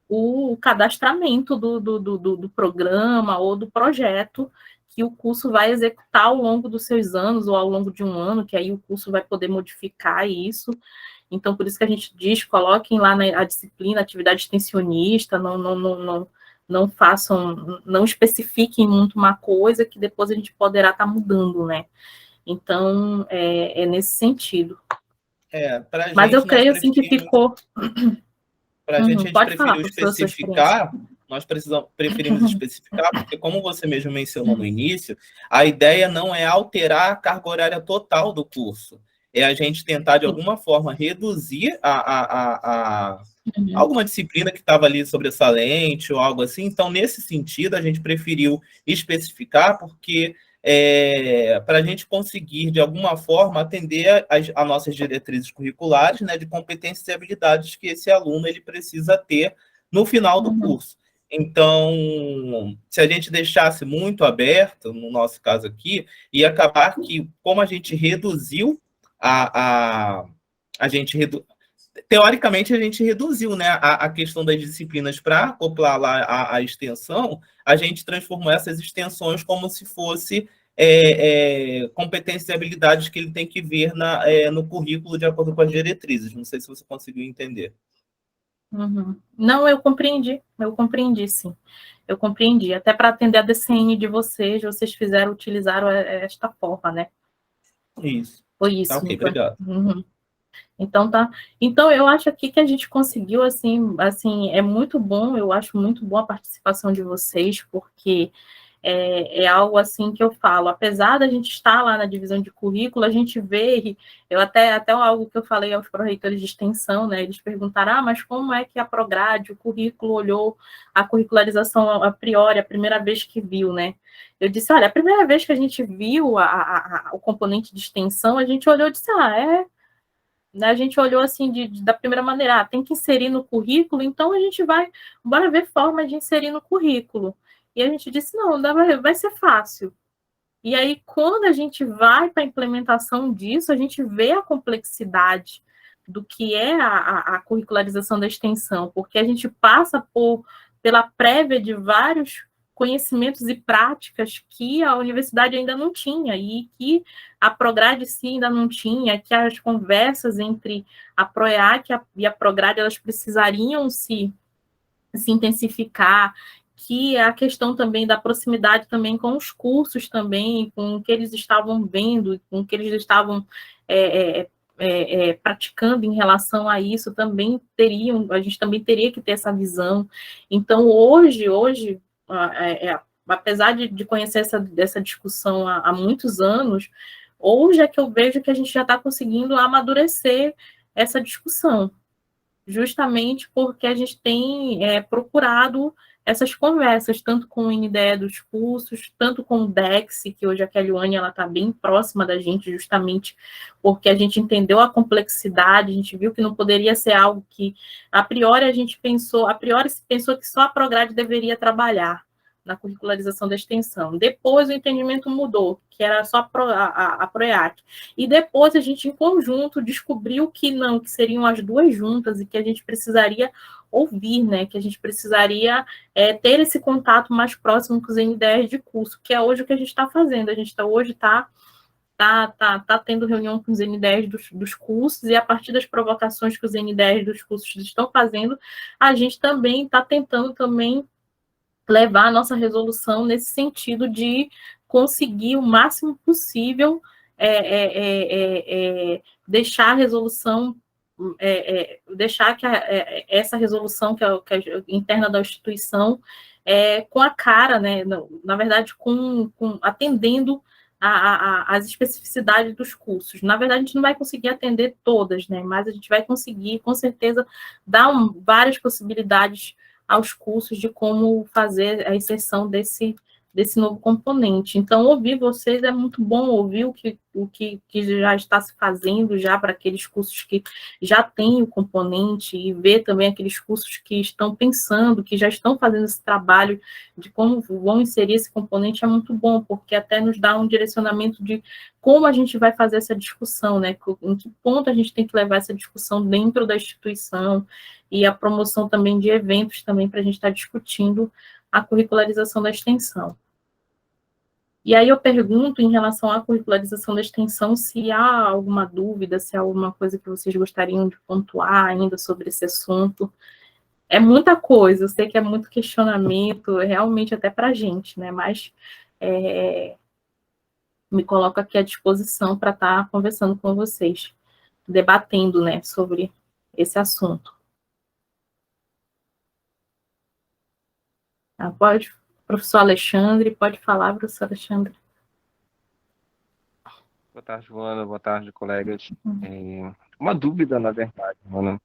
o cadastramento do programa ou do projeto que o curso vai executar ao longo dos seus anos ou ao longo de um ano, que aí o curso vai poder modificar isso. Então, por isso que a gente diz, coloquem lá a disciplina, atividade extensionista, não façam, não especifiquem muito uma coisa que depois a gente poderá estar mudando, né? Então, é nesse sentido. Mas eu creio, assim, que ficou... Para a gente preferiu especificar, preferimos especificar, porque como você mesmo mencionou no início, a ideia não é alterar a carga horária total do curso, é a gente tentar, de alguma forma, reduzir alguma disciplina que estava ali sobressalente ou algo assim. Então, nesse sentido, a gente preferiu especificar, porque para a gente conseguir, de alguma forma, atender a nossas diretrizes curriculares, né, de competências e habilidades que esse aluno ele precisa ter no final do curso. Então, se a gente deixasse muito aberto, no nosso caso aqui, ia acabar que, como a gente reduziu teoricamente, a gente reduziu, né, a questão das disciplinas para acoplar lá a extensão, a gente transformou essas extensões como se fosse competências e habilidades que ele tem que ver no currículo de acordo com as diretrizes. Não sei se você conseguiu entender. Não, eu compreendi, sim. Eu compreendi. Até para atender a DCN de vocês utilizaram esta forma, né? Isso. Foi isso. Ok, obrigado. Então, tá. Então, eu acho aqui que a gente conseguiu, assim, é muito bom, eu acho muito boa a participação de vocês, porque é algo assim que eu falo, apesar da gente estar lá na divisão de currículo, a gente vê, eu até algo que eu falei aos pró-reitores de extensão, né, eles perguntaram, mas como é que a Prograde, o currículo, olhou a curricularização a priori, a primeira vez que viu, né? Eu disse, olha, a primeira vez que a gente viu o componente de extensão, a gente olhou e disse, né, a gente olhou assim da primeira maneira, tem que inserir no currículo, então a gente bora ver formas de inserir no currículo. E a gente disse, não, vai ser fácil. E aí, quando a gente vai para a implementação disso, a gente vê a complexidade do que é a curricularização da extensão, porque a gente passa pela prévia de vários conhecimentos e práticas que a universidade ainda não tinha, e que a Prograde sim ainda não tinha, que as conversas entre a PROEAC e a Prograde, elas precisariam se intensificar, que a questão também da proximidade também com os cursos também, com o que eles estavam vendo, com o que eles estavam praticando em relação a isso, também a gente também teria que ter essa visão. Então, hoje apesar de conhecer essa discussão há muitos anos, hoje é que eu vejo que a gente já está conseguindo amadurecer essa discussão, justamente porque a gente tem procurado essas conversas, tanto com o NDE dos cursos, tanto com o DEX, que hoje a Kellyane está bem próxima da gente, justamente porque a gente entendeu a complexidade, a gente viu que não poderia ser algo que, a priori, se pensou que só a Prograde deveria trabalhar na curricularização da extensão. Depois o entendimento mudou, que era só a PROEAC. E depois a gente, em conjunto, descobriu que não, que seriam as duas juntas e que a gente precisaria ouvir, né? Que a gente precisaria ter esse contato mais próximo com os NDEs de curso, que é hoje o que a gente está fazendo. A gente hoje está tendo reunião com os NDEs dos cursos, e a partir das provocações que os NDEs dos cursos estão fazendo, a gente também está tentando também levar a nossa resolução nesse sentido de conseguir o máximo possível deixar a resolução, deixar que essa resolução que é interna da instituição com a cara, né, na verdade, atendendo as especificidades dos cursos. Na verdade, a gente não vai conseguir atender todas, né, mas a gente vai conseguir, com certeza, dar várias possibilidades aos cursos de como fazer a inserção desse novo componente. Então, ouvir vocês é muito bom, ouvir o que já está se fazendo já para aqueles cursos que já têm o componente, e ver também aqueles cursos que estão pensando, que já estão fazendo esse trabalho de como vão inserir esse componente, é muito bom, porque até nos dá um direcionamento de como a gente vai fazer essa discussão, né? Em que ponto a gente tem que levar essa discussão dentro da instituição, e a promoção também de eventos também para a gente estar discutindo a curricularização da extensão. E aí eu pergunto, em relação à curricularização da extensão, se há alguma dúvida, se há alguma coisa que vocês gostariam de pontuar ainda sobre esse assunto. É muita coisa, eu sei que é muito questionamento, realmente até para a gente, né? Mas me coloco aqui à disposição para estar conversando com vocês, debatendo, né, sobre esse assunto. Pode, professor Alexandre, pode falar, professor Alexandre. Boa tarde, Joana. Boa tarde, colegas. Uma dúvida, na verdade, Joana.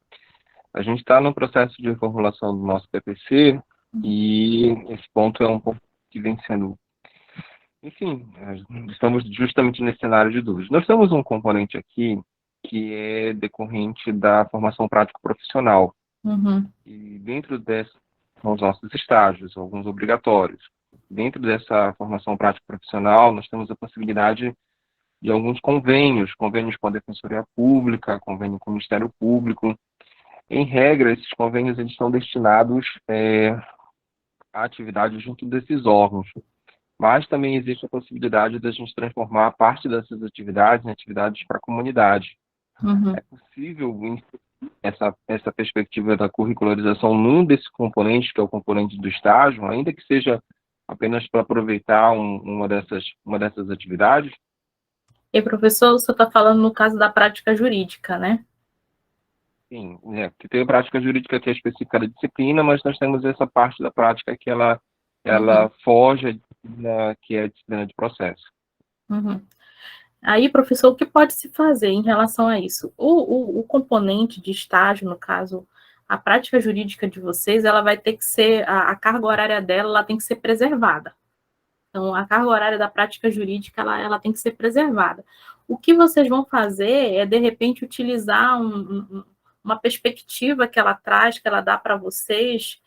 A gente está no processo de reformulação do nosso PPC e esse ponto é um ponto que vem sendo... Enfim, estamos justamente nesse cenário de dúvidas. Nós temos um componente aqui que é decorrente da formação prático-profissional. E dentro dessa, são os nossos estágios, alguns obrigatórios. Dentro dessa formação prático-profissional, nós temos a possibilidade de alguns convênios com a Defensoria Pública, convênio com o Ministério Público. Em regra, esses convênios eles estão destinados a atividades junto desses órgãos. Mas também existe a possibilidade de a gente transformar parte dessas atividades em atividades para a comunidade. É possível essa perspectiva da curricularização num desses componentes, que é o componente do estágio, ainda que seja apenas para aproveitar uma dessas atividades? E, professor, o senhor está falando no caso da prática jurídica, né? Sim, que tem a prática jurídica que é específica da disciplina, mas nós temos essa parte da prática que ela foge que é a disciplina de processo. Uhum. Aí, professor, o que pode se fazer em relação a isso? O componente de estágio, no caso, a prática jurídica de vocês, ela vai ter que ser, a carga horária dela, ela tem que ser preservada. Então, a carga horária da prática jurídica, ela tem que ser preservada. O que vocês vão fazer é, de repente, utilizar uma perspectiva que ela traz, que ela dá para vocês,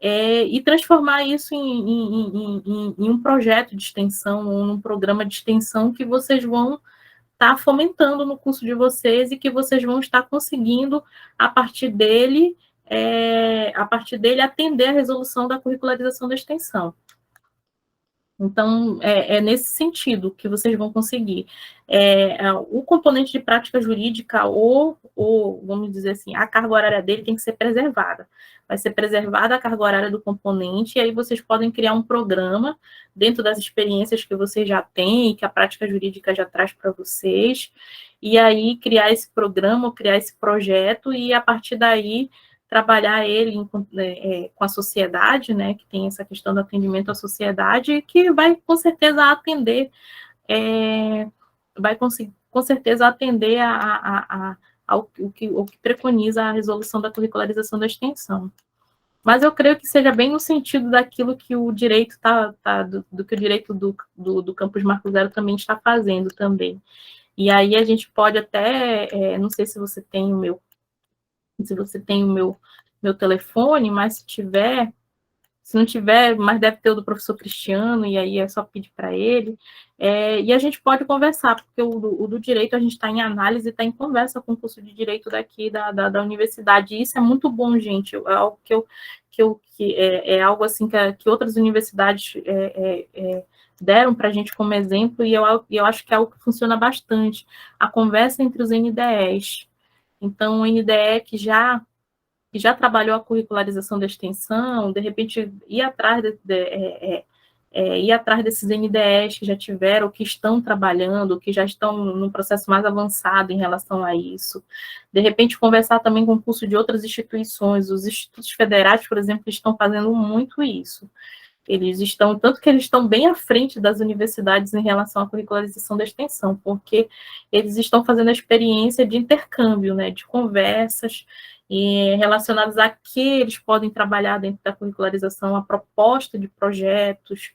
e transformar isso em um projeto de extensão, ou num programa de extensão que vocês vão estar fomentando no curso de vocês e que vocês vão estar conseguindo, a partir dele, atender a resolução da curricularização da extensão. Então, é nesse sentido que vocês vão conseguir. O componente de prática jurídica, ou, vamos dizer assim, a carga horária dele tem que ser preservada. Vai ser preservada a carga horária do componente, e aí vocês podem criar um programa dentro das experiências que vocês já têm, que a prática jurídica já traz para vocês, e aí criar esse programa, criar esse projeto, e a partir daí trabalhar ele com a sociedade, né, que tem essa questão do atendimento à sociedade, que vai, com certeza, atender, com certeza, atender ao que preconiza a resolução da curricularização da extensão. Mas eu creio que seja bem no sentido daquilo que o direito do que o direito do Campus Marco Zero também está fazendo também. E aí a gente pode até, não sei se você tem o meu telefone, mas se não tiver, mas deve ter o do professor Cristiano, e aí é só pedir para ele, e a gente pode conversar, porque o do direito a gente está em análise, está em conversa com o curso de direito daqui da universidade, e isso é muito bom, gente, é algo é algo assim que outras universidades deram para a gente como exemplo, e eu acho que é algo que funciona bastante, a conversa entre os NDEs. Então, o NDE que já trabalhou a curricularização da extensão, de repente, ir atrás desses NDEs que já tiveram, que estão trabalhando, que já estão num processo mais avançado em relação a isso. De repente, conversar também com o curso de outras instituições. Os institutos federais, por exemplo, estão fazendo muito isso. Tanto que eles estão bem à frente das universidades em relação à curricularização da extensão, porque eles estão fazendo a experiência de intercâmbio, né, de conversas relacionadas a que eles podem trabalhar dentro da curricularização, a proposta de projetos,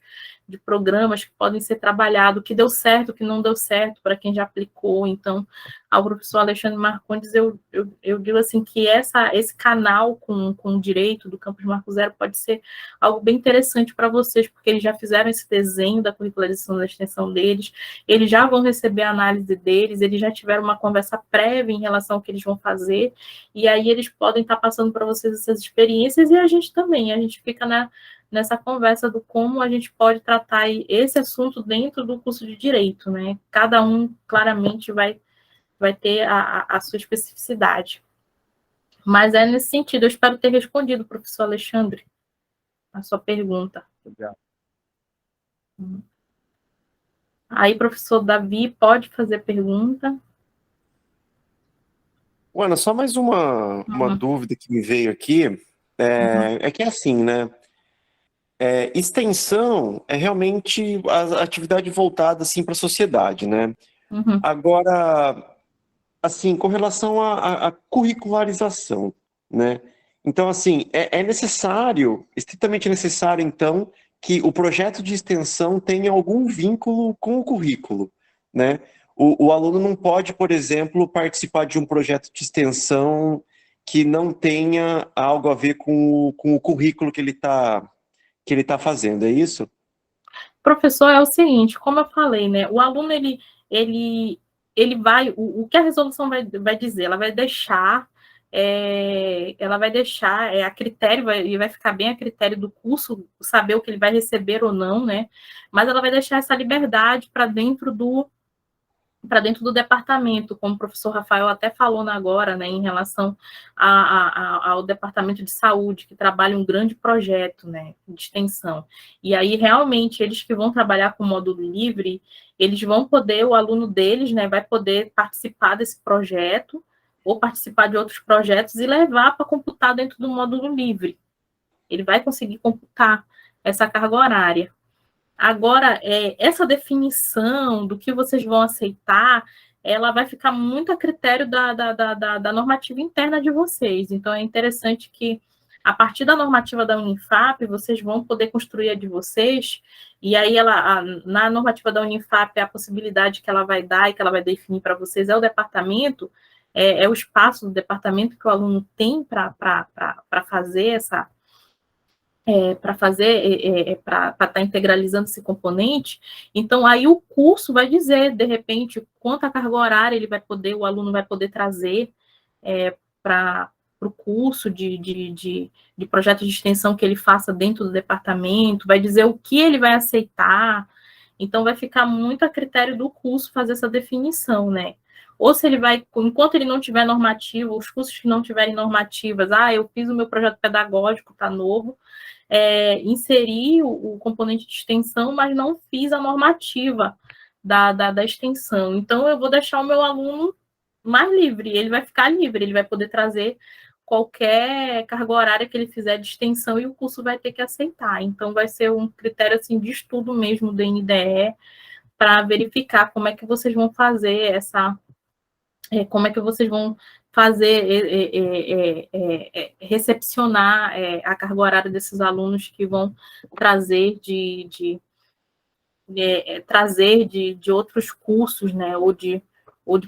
de programas que podem ser trabalhados, o que deu certo, o que não deu certo, para quem já aplicou. Então, ao professor Alexandre Marcondes, eu digo assim que esse canal com o direito do Campus Marco Zero pode ser algo bem interessante para vocês, porque eles já fizeram esse desenho da curricularização da extensão deles, eles já vão receber a análise deles, eles já tiveram uma conversa prévia em relação ao que eles vão fazer, e aí eles podem estar passando para vocês essas experiências, e a gente também, a gente fica nessa conversa do como a gente pode tratar esse assunto dentro do curso de Direito, né? Cada um, claramente, vai ter a sua especificidade. Mas é nesse sentido. Eu espero ter respondido, professor Alexandre, a sua pergunta. Obrigado. Aí, professor Davi, pode fazer pergunta? Ana, só mais uma dúvida que me veio aqui, é que é assim, né? Extensão é realmente a atividade voltada assim, para a sociedade, né? Uhum. Agora, assim, com relação à curricularização, né? Então, assim, é necessário, estritamente necessário, então, que o projeto de extensão tenha algum vínculo com o currículo, né? O aluno não pode, por exemplo, participar de um projeto de extensão que não tenha algo a ver com o currículo que ele está fazendo, é isso? Professor, é o seguinte, como eu falei, né? O aluno, ele vai, o que a resolução vai dizer? Ela vai deixar a critério, e vai ficar bem a critério do curso, saber o que ele vai receber ou não, né? Mas ela vai deixar essa liberdade para dentro do departamento, como o professor Rafael até falou agora, né, em relação ao departamento de saúde, que trabalha um grande projeto, né, de extensão. E aí, realmente, eles que vão trabalhar com módulo livre, eles vão poder, o aluno deles, né, vai poder participar desse projeto, ou participar de outros projetos e levar para computar dentro do módulo livre. Ele vai conseguir computar essa carga horária. Agora, essa definição do que vocês vão aceitar, ela vai ficar muito a critério da normativa interna de vocês. Então, é interessante que, a partir da normativa da Unifap, vocês vão poder construir a de vocês, e aí na normativa da Unifap, a possibilidade que ela vai dar e que ela vai definir para vocês é o departamento, é o espaço do departamento que o aluno tem para fazer essa... para estar integralizando esse componente. Então, aí o curso vai dizer, de repente, quanta carga horária o aluno vai poder trazer para o curso de projeto de extensão que ele faça dentro do departamento, vai dizer o que ele vai aceitar. Então, vai ficar muito a critério do curso fazer essa definição, né? Ou se ele vai, enquanto ele não tiver normativo, os cursos que não tiverem normativas, eu fiz o meu projeto pedagógico, está novo, inserir o componente de extensão, mas não fiz a normativa da extensão. Então, eu vou deixar o meu aluno mais livre, ele vai ficar livre, ele vai poder trazer qualquer carga horária que ele fizer de extensão e o curso vai ter que aceitar. Então, vai ser um critério assim, de estudo mesmo do NDE para verificar como é que vocês vão fazer como é que vocês vão fazer, recepcionar a carga horária desses alunos que vão trazer trazer de outros cursos, né, ou de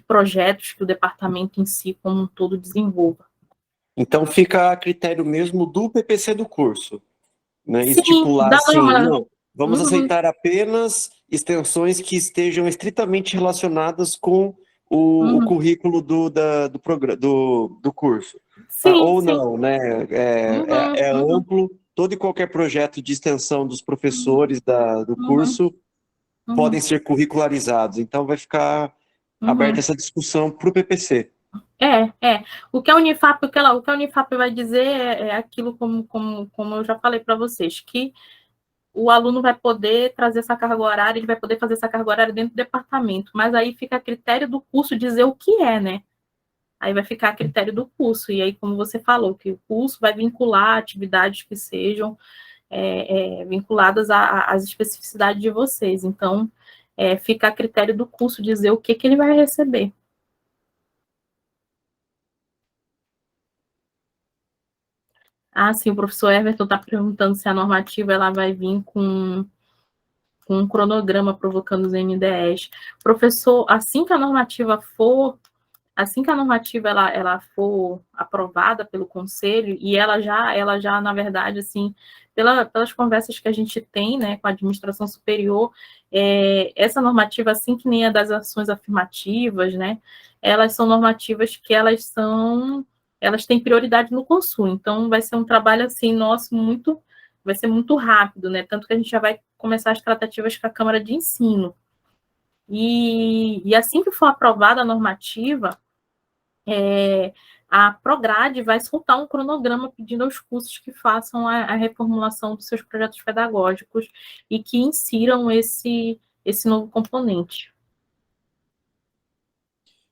projetos que o departamento em si, como um todo, desenvolva. Então, fica a critério mesmo do PPC do curso, né? Sim, estipular assim, não, vamos Uhum. aceitar apenas extensões que estejam estritamente relacionadas com o currículo do curso. Sim, ou sim. não, né? É amplo, todo e qualquer projeto de extensão dos professores do curso podem ser curricularizados. Então, vai ficar aberta essa discussão para o PPC. O que a Unifap, o que a Unifap vai dizer é aquilo como eu já falei para vocês, que o aluno vai poder trazer essa carga horária, ele vai poder fazer essa carga horária dentro do departamento, mas aí fica a critério do curso dizer o que né? Aí vai ficar a critério do curso, e aí, como você falou, que o curso vai vincular atividades que sejam vinculadas às especificidades de vocês. Então, fica a critério do curso dizer o que ele vai receber. Sim, o professor Everton está perguntando se a normativa ela vai vir com um cronograma provocando os NDEs. Professor, assim que a normativa ela for aprovada pelo conselho, e ela já na verdade, assim, pelas conversas que a gente tem, né, com a administração superior, essa normativa, assim que nem a das ações afirmativas, né, elas são normativas que elas têm prioridade no consumo. Então, vai ser um trabalho, assim, nosso, vai ser muito rápido, né, tanto que a gente já vai começar as tratativas com a Câmara de Ensino. E assim que for aprovada a normativa, a Prograde vai soltar um cronograma pedindo aos cursos que façam a reformulação dos seus projetos pedagógicos e que insiram esse novo componente.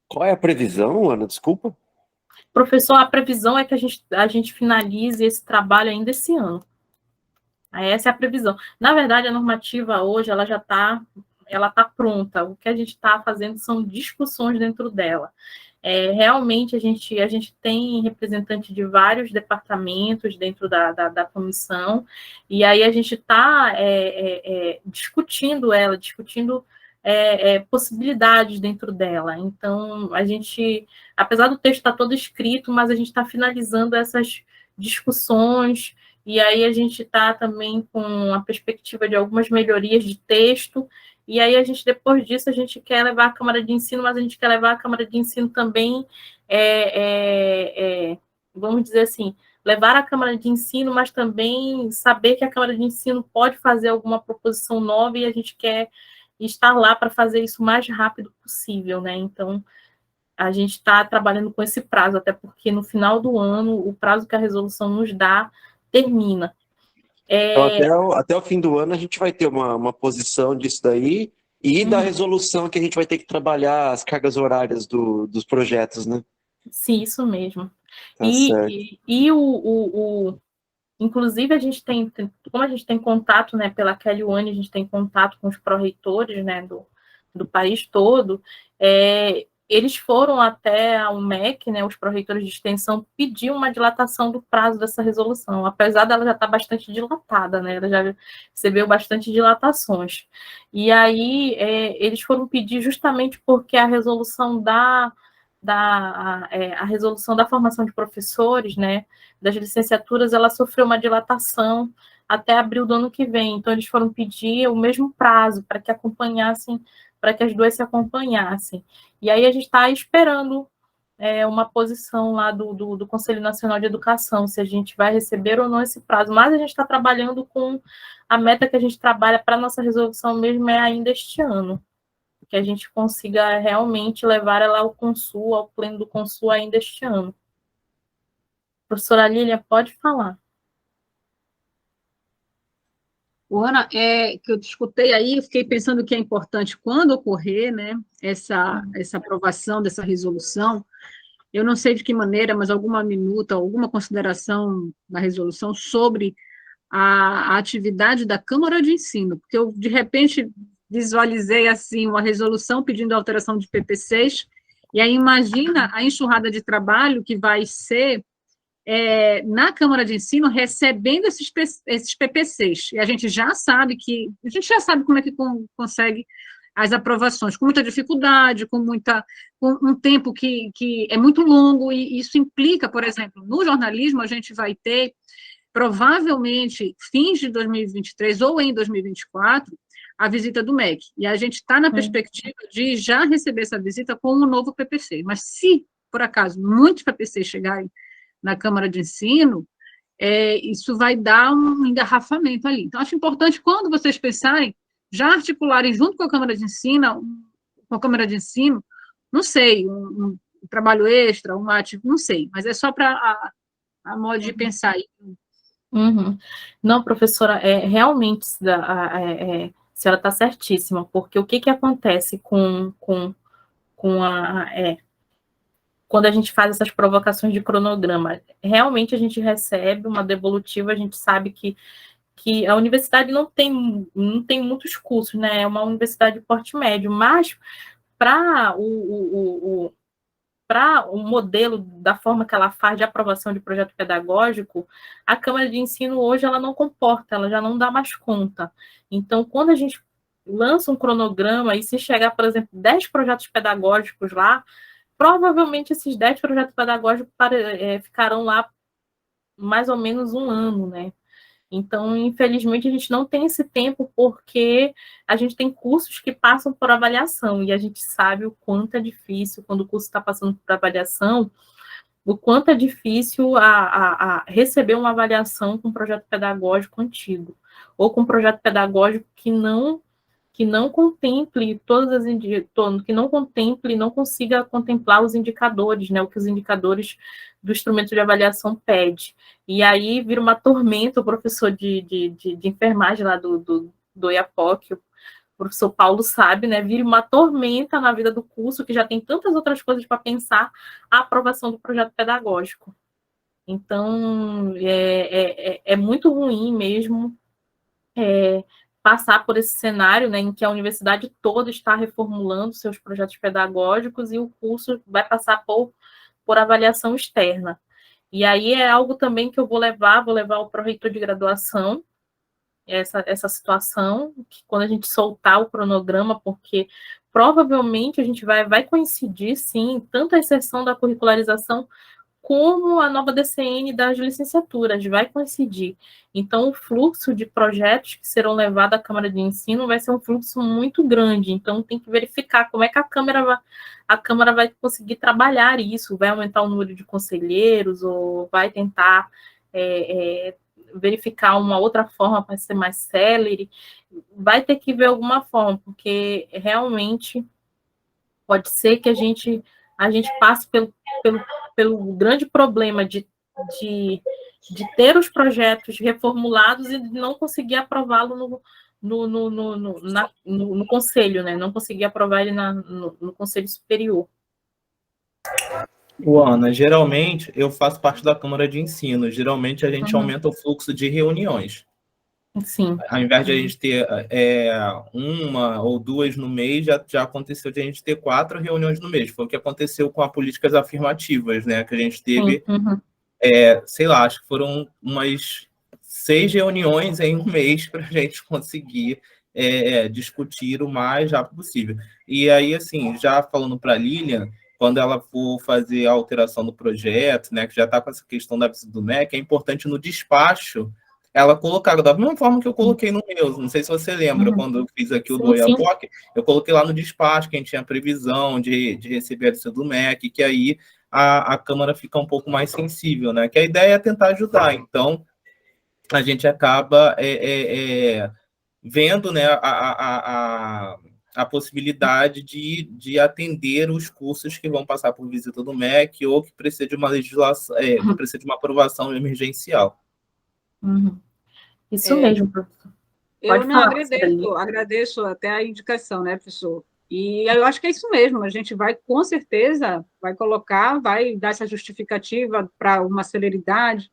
Qual é a previsão, Ana? Desculpa. Professor, a previsão é que a gente finalize esse trabalho ainda esse ano. Essa é a previsão. Na verdade, a normativa hoje ela já está pronta. O que a gente está fazendo são discussões dentro dela. Realmente, a gente tem representante de vários departamentos dentro da comissão, e aí a gente está discutindo possibilidades dentro dela. Então, a gente, apesar do texto estar todo escrito, mas a gente está finalizando essas discussões, e aí a gente está também com a perspectiva de algumas melhorias de texto, e aí a gente, depois disso, a gente quer levar a Câmara de Ensino, mas a gente quer levar a Câmara de Ensino também, vamos dizer assim, levar a Câmara de Ensino, mas também saber que a Câmara de Ensino pode fazer alguma proposição nova, e a gente quer estar lá para fazer isso o mais rápido possível, né? Então, a gente está trabalhando com esse prazo, até porque no final do ano, o prazo que a resolução nos dá termina. Então, até o fim do ano, a gente vai ter uma posição disso daí e da resolução que a gente vai ter que trabalhar as cargas horárias dos projetos, né? Sim, isso mesmo. Tá certo. Inclusive, a gente como a gente tem contato, né, pela Kelly One, a gente tem contato com os pró-reitores, né, do país todo, eles foram até ao MEC, né, os pró-reitores de extensão, pedir uma dilatação do prazo dessa resolução, apesar dela já estar bastante dilatada, né, ela já recebeu bastante dilatações. E aí, eles foram pedir justamente porque a resolução a resolução da formação de professores, né, das licenciaturas, ela sofreu uma dilatação até abril do ano que vem. Então, eles foram pedir o mesmo prazo para que acompanhassem, para que as duas se acompanhassem. E aí a gente está esperando uma posição lá do Conselho Nacional de Educação, se a gente vai receber ou não esse prazo. Mas a gente está trabalhando com a meta que a gente trabalha para a nossa resolução mesmo ainda este ano, que a gente consiga realmente levar ela ao Consul, ao pleno do Consul ainda este ano. Professora Lília, pode falar. Ana, que eu te escutei aí, eu fiquei pensando que é importante, quando ocorrer, né, essa aprovação dessa resolução, eu não sei de que maneira, mas alguma minuta, alguma consideração na resolução sobre a atividade da Câmara de Ensino, porque eu, de repente, visualizei, assim, uma resolução pedindo alteração de PPCs, e aí imagina a enxurrada de trabalho que vai ser na Câmara de Ensino recebendo esses PPCs. E a gente já sabe como é que consegue as aprovações, com muita dificuldade, com um tempo que é muito longo, e isso implica, por exemplo, no jornalismo, a gente vai ter, provavelmente, fins de 2023 ou em 2024, a visita do MEC. E a gente está na perspectiva de já receber essa visita com um novo PPC. Mas se, por acaso, muitos PPCs chegarem na Câmara de Ensino, isso vai dar um engarrafamento ali. Então, acho importante, quando vocês pensarem, já articularem junto com a Câmara de Ensino, não sei, um trabalho extra, não sei, mas é só para a modo de pensar aí. Uhum. Não, professora, realmente a senhora está certíssima, porque o que acontece com quando a gente faz essas provocações de cronograma? Realmente a gente recebe uma devolutiva, a gente sabe que a universidade não tem muitos cursos, né? É uma universidade de porte médio, mas para o modelo da forma que ela faz de aprovação de projeto pedagógico, a Câmara de Ensino hoje ela não comporta, ela já não dá mais conta. Então, quando a gente lança um cronograma e se chegar, por exemplo, 10 projetos pedagógicos lá, provavelmente esses 10 projetos pedagógicos ficarão lá mais ou menos um ano, né? Então, infelizmente, a gente não tem esse tempo, porque a gente tem cursos que passam por avaliação, e a gente sabe o quanto é difícil, quando o curso está passando por avaliação, o quanto é difícil a receber uma avaliação com um projeto pedagógico antigo, ou com um projeto pedagógico que não contemple que não contemple, não consiga contemplar os indicadores, né, o que os indicadores do instrumento de avaliação pede. E aí vira uma tormenta. O professor de enfermagem lá do IAPOC, o professor Paulo sabe, né, vira uma tormenta na vida do curso, que já tem tantas outras coisas para pensar, a aprovação do projeto pedagógico. Então, é muito ruim mesmo passar por esse cenário, né, em que a universidade toda está reformulando seus projetos pedagógicos e o curso vai passar por avaliação externa. E aí é algo também que eu vou levar ao pró-reitor de graduação, essa situação, que quando a gente soltar o cronograma, porque provavelmente a gente vai coincidir, sim, tanto a exceção da curricularização como a nova DCN das licenciaturas, vai coincidir. Então, o fluxo de projetos que serão levados à Câmara de Ensino vai ser um fluxo muito grande. Então, tem que verificar como é que a Câmara vai conseguir trabalhar isso, vai aumentar o número de conselheiros, ou vai tentar verificar uma outra forma para ser mais célere. Vai ter que ver alguma forma, porque realmente pode ser que a gente passe pelo grande problema de ter os projetos reformulados e não conseguir aprová-lo no conselho, né? Não conseguir aprovar ele no conselho superior. Ana, geralmente eu faço parte da Câmara de Ensino. Geralmente a gente aumenta o fluxo de reuniões. Sim. Ao invés de a gente ter uma ou duas no mês, já aconteceu de a gente ter 4 reuniões no mês. Foi o que aconteceu com as políticas afirmativas, né? Que a gente teve, sei lá, acho que foram umas 6 reuniões em um mês para a gente conseguir discutir o mais rápido possível. E aí, assim, já falando para a Lilian, quando ela for fazer a alteração do projeto, né, que já está com essa questão da visita do MEC, é importante no despacho ela colocar, da mesma forma que eu coloquei no meu, não sei se você lembra, quando eu fiz aqui o do Oiapoque, eu coloquei lá no despacho que a gente tinha previsão de receber a visita do MEC, que aí a Câmara fica um pouco mais sensível, né? Que a ideia é tentar ajudar, então a gente acaba vendo, né, a possibilidade de atender os cursos que vão passar por visita do MEC ou que precisa de uma legislação, que precisa de uma aprovação emergencial. Isso mesmo, professor. Eu não agradeço até a indicação, né, professor? E eu acho que é isso mesmo, a gente vai, com certeza, vai colocar, vai dar essa justificativa para uma celeridade.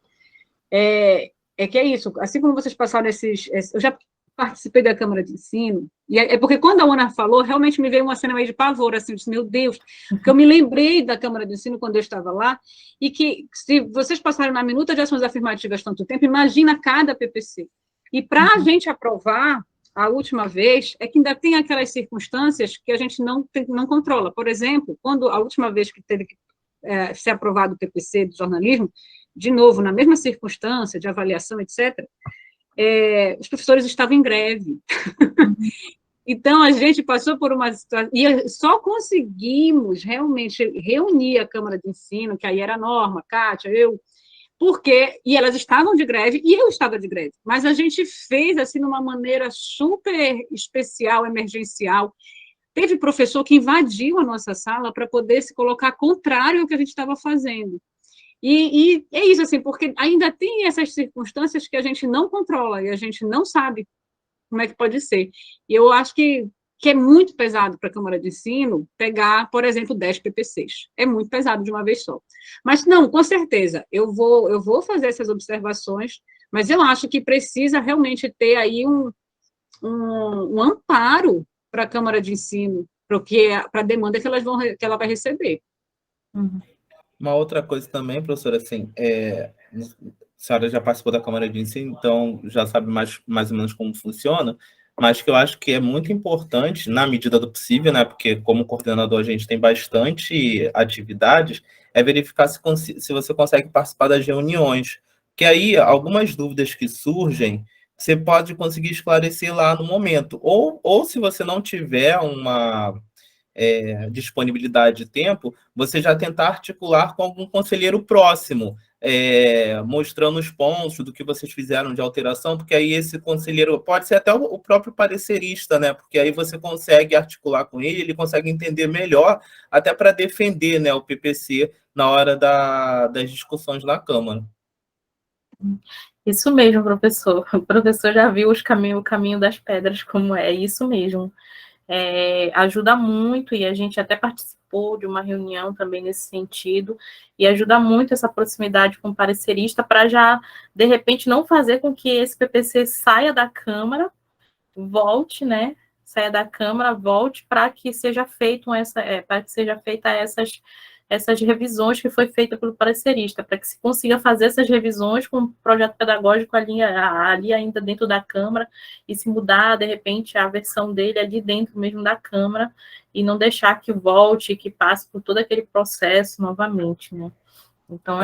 Que é isso, assim como vocês passaram eu já participei da Câmara de Ensino, e é porque quando a Ana falou, realmente me veio uma cena meio de pavor, assim, eu disse, meu Deus, porque eu me lembrei da Câmara de Ensino quando eu estava lá, e que se vocês passaram na minuta de ações afirmativas tanto tempo, imagina cada PPC. E para a gente aprovar, a última vez, é que ainda tem aquelas circunstâncias que a gente não controla. Por exemplo, quando a última vez que teve que ser aprovado o PPC do jornalismo, de novo, na mesma circunstância de avaliação, etc., os professores estavam em greve. Então, a gente passou por uma situação, e só conseguimos realmente reunir a Câmara de Ensino, que aí era a Norma, Kátia, eu, e elas estavam de greve, e eu estava de greve, mas a gente fez, assim, de uma maneira super especial, emergencial. Teve professor que invadiu a nossa sala para poder se colocar contrário ao que a gente estava fazendo. E é isso, assim, porque ainda tem essas circunstâncias que a gente não controla, e a gente não sabe como é que pode ser. E eu acho que é muito pesado para a Câmara de Ensino pegar, por exemplo, 10 PPCs. É muito pesado de uma vez só. Mas, não, com certeza, eu vou fazer essas observações, mas eu acho que precisa realmente ter aí um amparo para a Câmara de Ensino, para a demanda que ela vai receber. Uma outra coisa também, professora, assim, a senhora já participou da Câmara de Ensino, então já sabe mais ou menos como funciona, mas que eu acho que é muito importante, na medida do possível, né, porque como coordenador a gente tem bastante atividades, é verificar se você consegue participar das reuniões, que aí algumas dúvidas que surgem, você pode conseguir esclarecer lá no momento, ou se você não tiver uma disponibilidade de tempo, você já tentar articular com algum conselheiro próximo, mostrando os pontos do que vocês fizeram de alteração, porque aí esse conselheiro pode ser até o próprio parecerista, né? Porque aí você consegue articular com ele consegue entender melhor, até para defender, né, o PPC na hora das discussões na Câmara. Isso mesmo, professor. O professor já viu o caminho das pedras, como é isso mesmo. Ajuda muito, e a gente até participou de uma reunião também nesse sentido, e ajuda muito essa proximidade com o parecerista para já, de repente, não fazer com que esse PPC saia da Câmara, volte, né? Saia da Câmara, volte para que seja feita essas revisões que foi feita pelo parecerista, para que se consiga fazer essas revisões com um projeto pedagógico ali ainda dentro da Câmara, e se mudar, de repente, a versão dele ali dentro mesmo da Câmara, e não deixar que volte, que passe por todo aquele processo novamente, né? Então,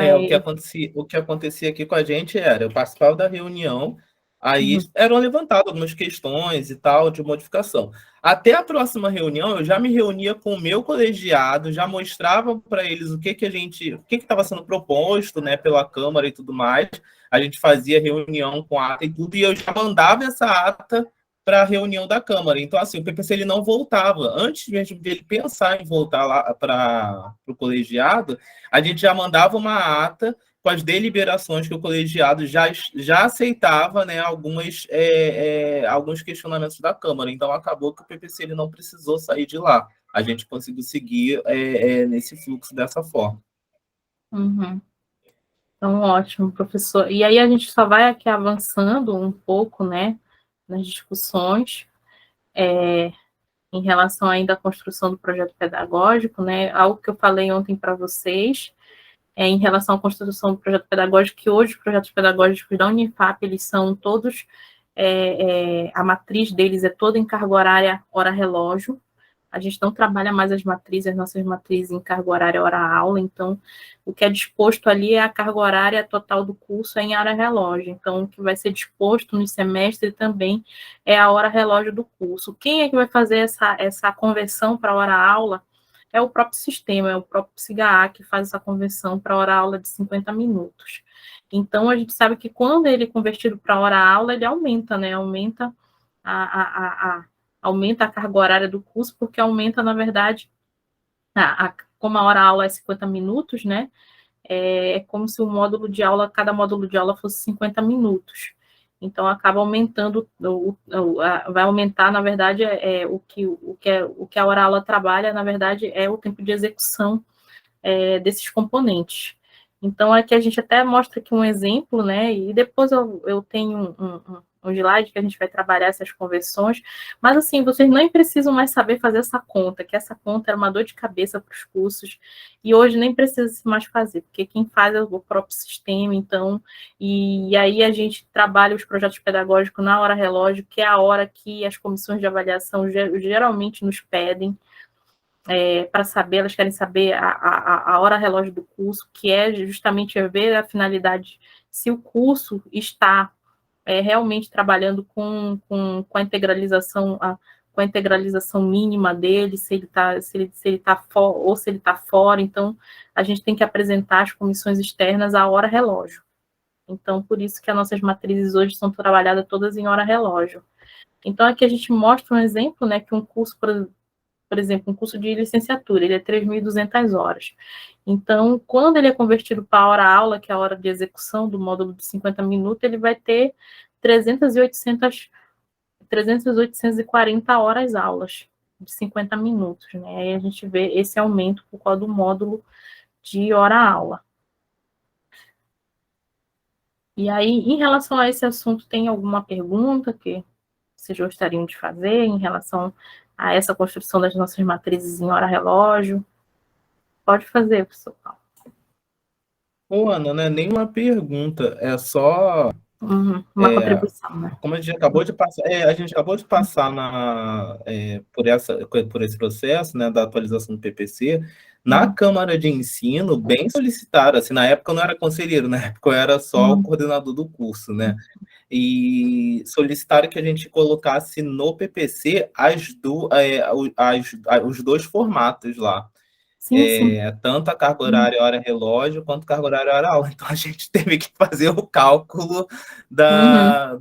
o que acontecia aqui com a gente eu participava da reunião, aí eram levantadas algumas questões e tal, de modificação. Até a próxima reunião, eu já me reunia com o meu colegiado, já mostrava para eles o que estava sendo proposto, né, pela Câmara e tudo mais. A gente fazia reunião com ata e tudo, e eu já mandava essa ata para a reunião da Câmara. Então, assim, o PPC ele não voltava. Antes mesmo de ele pensar em voltar lá para o colegiado, a gente já mandava uma ata com as deliberações que o colegiado já aceitava, né, alguns questionamentos da Câmara. Então, acabou que o PPC ele não precisou sair de lá. A gente conseguiu seguir nesse fluxo dessa forma. Uhum. Então, ótimo, professor. E aí a gente só vai aqui avançando um pouco, né, nas discussões, em relação ainda à construção do projeto pedagógico, né, algo que eu falei ontem para vocês, em relação à construção do projeto pedagógico, que hoje os projetos pedagógicos da Unifap, eles são todos, a matriz deles é toda em carga horária, hora-relógio. A gente não trabalha mais as nossas matrizes em carga horária, hora-aula, então o que é disposto ali é a carga horária total do curso em hora-relógio. Então, o que vai ser disposto no semestre também é a hora-relógio do curso. Quem é que vai fazer essa conversão para hora-aula? É o próprio sistema, é o próprio PSIGA que faz essa conversão para hora-aula de 50 minutos. Então, a gente sabe que quando ele é convertido para hora-aula, ele aumenta, né? Aumenta a carga horária do curso, porque aumenta, na verdade, como a hora-aula é 50 minutos, né? É como se cada módulo de aula fosse 50 minutos. Então, acaba aumentando, vai aumentar, na verdade, o que a hora-aula trabalha, na verdade, é o tempo de execução desses componentes. Então, aqui a gente até mostra aqui um exemplo, né, e depois eu tenho um slide que a gente vai trabalhar essas conversões, mas assim, vocês nem precisam mais saber fazer essa conta, que essa conta era uma dor de cabeça para os cursos, e hoje nem precisa mais fazer, porque quem faz é o próprio sistema, então, e aí a gente trabalha os projetos pedagógicos na hora relógio, que é a hora que as comissões de avaliação geralmente nos pedem, para saber, elas querem saber a hora relógio do curso, que é justamente ver a finalidade, se o curso está realmente trabalhando com a integralização, com a integralização mínima dele, se ele está fora, ou se ele está fora. Então, a gente tem que apresentar às comissões externas a hora relógio. Então, por isso que as nossas matrizes hoje são trabalhadas todas em hora relógio. Então, aqui a gente mostra um exemplo, né, que um curso, por exemplo, um curso de licenciatura, ele é 3.200 horas. Então, quando ele é convertido para a hora-aula, que é a hora de execução do módulo de 50 minutos, ele vai ter 340 horas-aulas de 50 minutos, né? Aí a gente vê esse aumento por causa do módulo de hora-aula. E aí, em relação a esse assunto, tem alguma pergunta que vocês gostariam de fazer em relação a essa construção das nossas matrizes em hora-relógio? Pode fazer, professor Paulo. Ô, Ana, não é nenhuma pergunta, é só uma contribuição, né? como a gente acabou de passar, por esse processo, né, da atualização do PPC, na Câmara de Ensino, bem solicitaram, assim, na época eu não era conselheiro, na época eu era só o coordenador do curso, né, e solicitaram que a gente colocasse no PPC os dois formatos lá. Sim. Tanto a carga horária hora-relógio, quanto carga horária hora-aula. Então, a gente teve que fazer o cálculo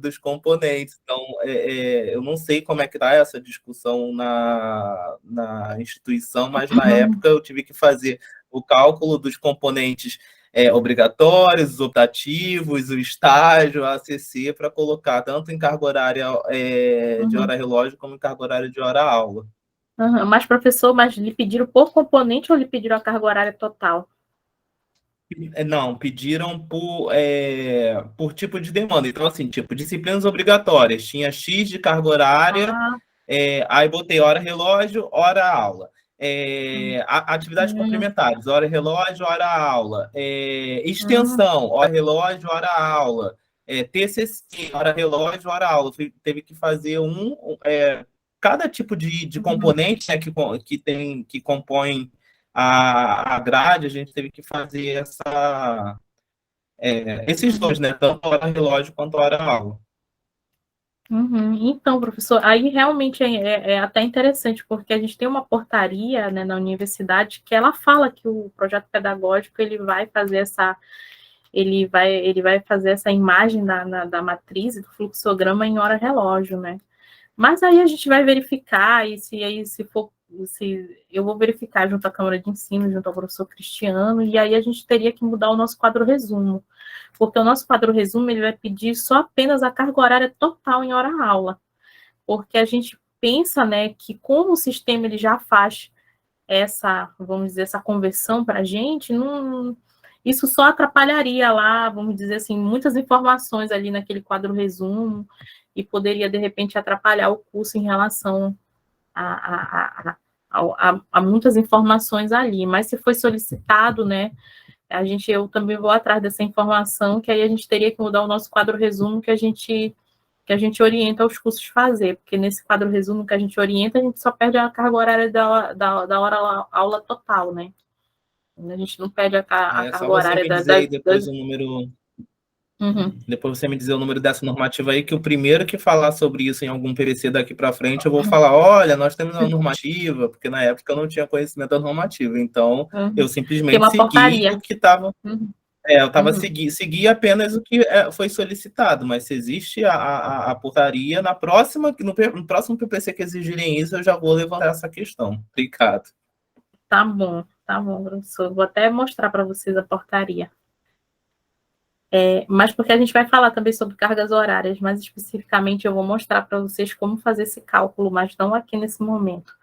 dos componentes. Então, eu não sei como é que está essa discussão na instituição, mas, na época, eu tive que fazer o cálculo dos componentes obrigatórios, os optativos, o estágio, a ACC, para colocar tanto em carga horária de hora-relógio, como em carga horária de hora-aula. Mas, professor, lhe pediram por componente ou lhe pediram a carga horária total? Não, pediram por tipo de demanda. Então, assim, tipo, disciplinas obrigatórias. Tinha X de carga horária, aí botei hora relógio, hora aula. Atividades complementares, hora relógio, hora aula. Extensão, hora relógio, hora aula. TCC, hora relógio, hora aula. Teve que fazer cada tipo de componente, né, que compõe a grade, a gente teve que fazer esses dois, né? Tanto hora relógio quanto hora aula. Então, professor, aí realmente é até interessante, porque a gente tem uma portaria, né, na universidade que ela fala que o projeto pedagógico ele vai fazer essa imagem da matriz e do fluxograma em hora relógio, né? Mas aí a gente vai verificar, e se eu vou verificar junto à Câmara de Ensino, junto ao professor Cristiano, e aí a gente teria que mudar o nosso quadro resumo, porque o nosso quadro resumo ele vai pedir só apenas a carga horária total em hora-aula, porque a gente pensa, né, que como o sistema ele já faz vamos dizer, essa conversão para a gente, isso só atrapalharia lá, vamos dizer assim, muitas informações ali naquele quadro resumo, e poderia, de repente, atrapalhar o curso em relação a muitas informações ali. Mas se foi solicitado, né, eu também vou atrás dessa informação, que aí a gente teria que mudar o nosso quadro resumo que a gente orienta os cursos a fazer, porque nesse quadro resumo que a gente orienta, a gente só perde a carga horária da hora aula total, né? A gente não perde a carga horária depois o número. Uhum. Depois você me dizer o número dessa normativa aí, que o primeiro que falar sobre isso em algum PVC daqui para frente, eu vou falar, olha, nós temos uma normativa, porque na época eu não tinha conhecimento da normativa, então eu simplesmente segui o que estava... eu estava segui apenas o que foi solicitado, mas se existe a portaria, no próximo PPC que exigirem isso, eu já vou levantar essa questão. Obrigado. Tá bom, professor. Vou até mostrar para vocês a portaria. Mas porque a gente vai falar também sobre cargas horárias, mais especificamente eu vou mostrar para vocês como fazer esse cálculo, mas não aqui nesse momento.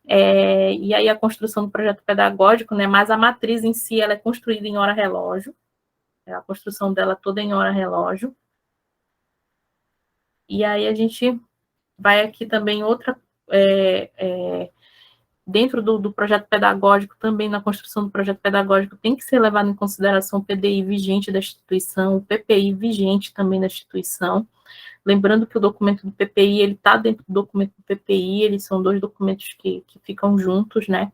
E aí a construção do projeto pedagógico, né, mas a matriz em si, ela é construída em hora-relógio, a construção dela toda em hora-relógio. E aí a gente vai aqui também dentro do projeto pedagógico, também na construção do projeto pedagógico, tem que ser levado em consideração o PDI vigente da instituição, o PPI vigente também da instituição. Lembrando que o documento do PPI, ele está dentro do documento do PPI, eles são dois documentos que ficam juntos, né?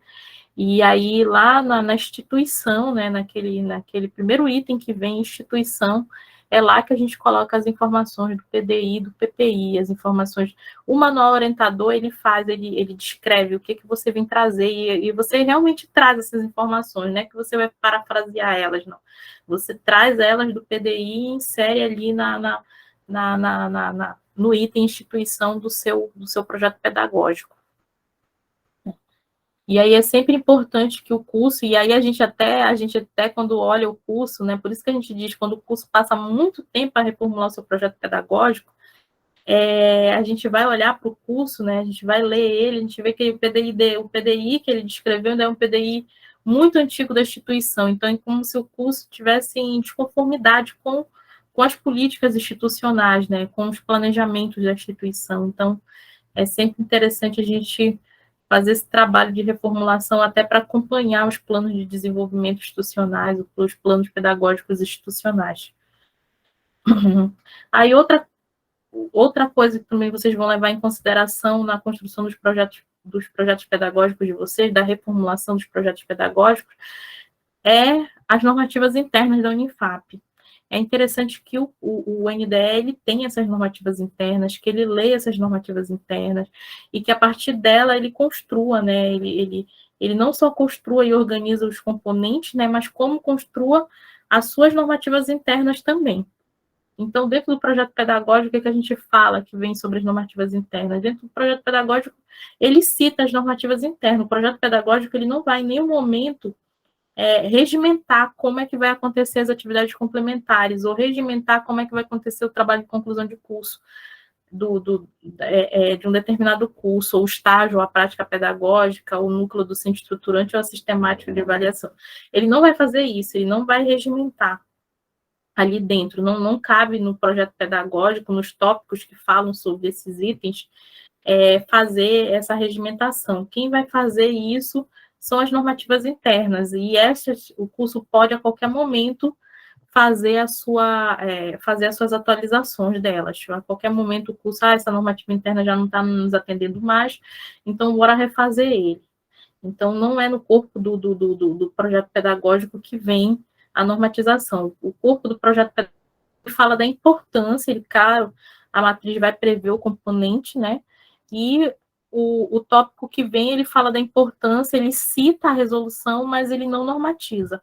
E aí, lá na instituição, né, naquele primeiro item que vem instituição, é lá que a gente coloca as informações do PDI, do PPI, as informações. O manual orientador, ele descreve o que você vem trazer, e você realmente traz essas informações, não é que você vai parafrasear elas, não. Você traz elas do PDI e insere ali no item instituição do seu projeto pedagógico. E aí é sempre importante que o curso, e aí a gente até quando olha o curso, né, por isso que a gente diz, quando o curso passa muito tempo a reformular o seu projeto pedagógico, a gente vai olhar para o curso, né, a gente vai ler ele, a gente vê que o PDI que ele descreveu ainda é um PDI muito antigo da instituição, então é como se o curso tivesse em desconformidade com as políticas institucionais, né, com os planejamentos da instituição. Então, é sempre interessante a gente fazer esse trabalho de reformulação até para acompanhar os planos de desenvolvimento institucionais, os planos pedagógicos institucionais. Aí, outra coisa que também vocês vão levar em consideração na construção dos projetos pedagógicos de vocês, da reformulação dos projetos pedagógicos, é as normativas internas da Unifap. É interessante que o NDE tenha essas normativas internas, que ele leia essas normativas internas, e que a partir dela ele construa, né? Ele não só construa e organiza os componentes, né? Mas como construa as suas normativas internas também. Então, dentro do projeto pedagógico, o que a gente fala que vem sobre as normativas internas? Dentro do projeto pedagógico, ele cita as normativas internas. O projeto pedagógico, ele não vai em nenhum momento regimentar como é que vai acontecer as atividades complementares, ou regimentar como é que vai acontecer o trabalho de conclusão de curso de um determinado curso, ou estágio, ou a prática pedagógica, o núcleo docente estruturante, ou a sistemática de avaliação. Ele não vai fazer isso, ele não vai regimentar ali dentro, não cabe no projeto pedagógico, nos tópicos que falam sobre esses itens, fazer essa regimentação. Quem vai fazer isso são as normativas internas, e o curso pode, a qualquer momento, fazer as suas atualizações delas. A qualquer momento o curso, essa normativa interna já não está nos atendendo mais, então bora refazer ele. Então, não é no corpo do projeto pedagógico que vem a normatização. O corpo do projeto pedagógico fala da importância, a matriz vai prever o componente, né, e o tópico que vem, ele fala da importância, ele cita a resolução, mas ele não normatiza.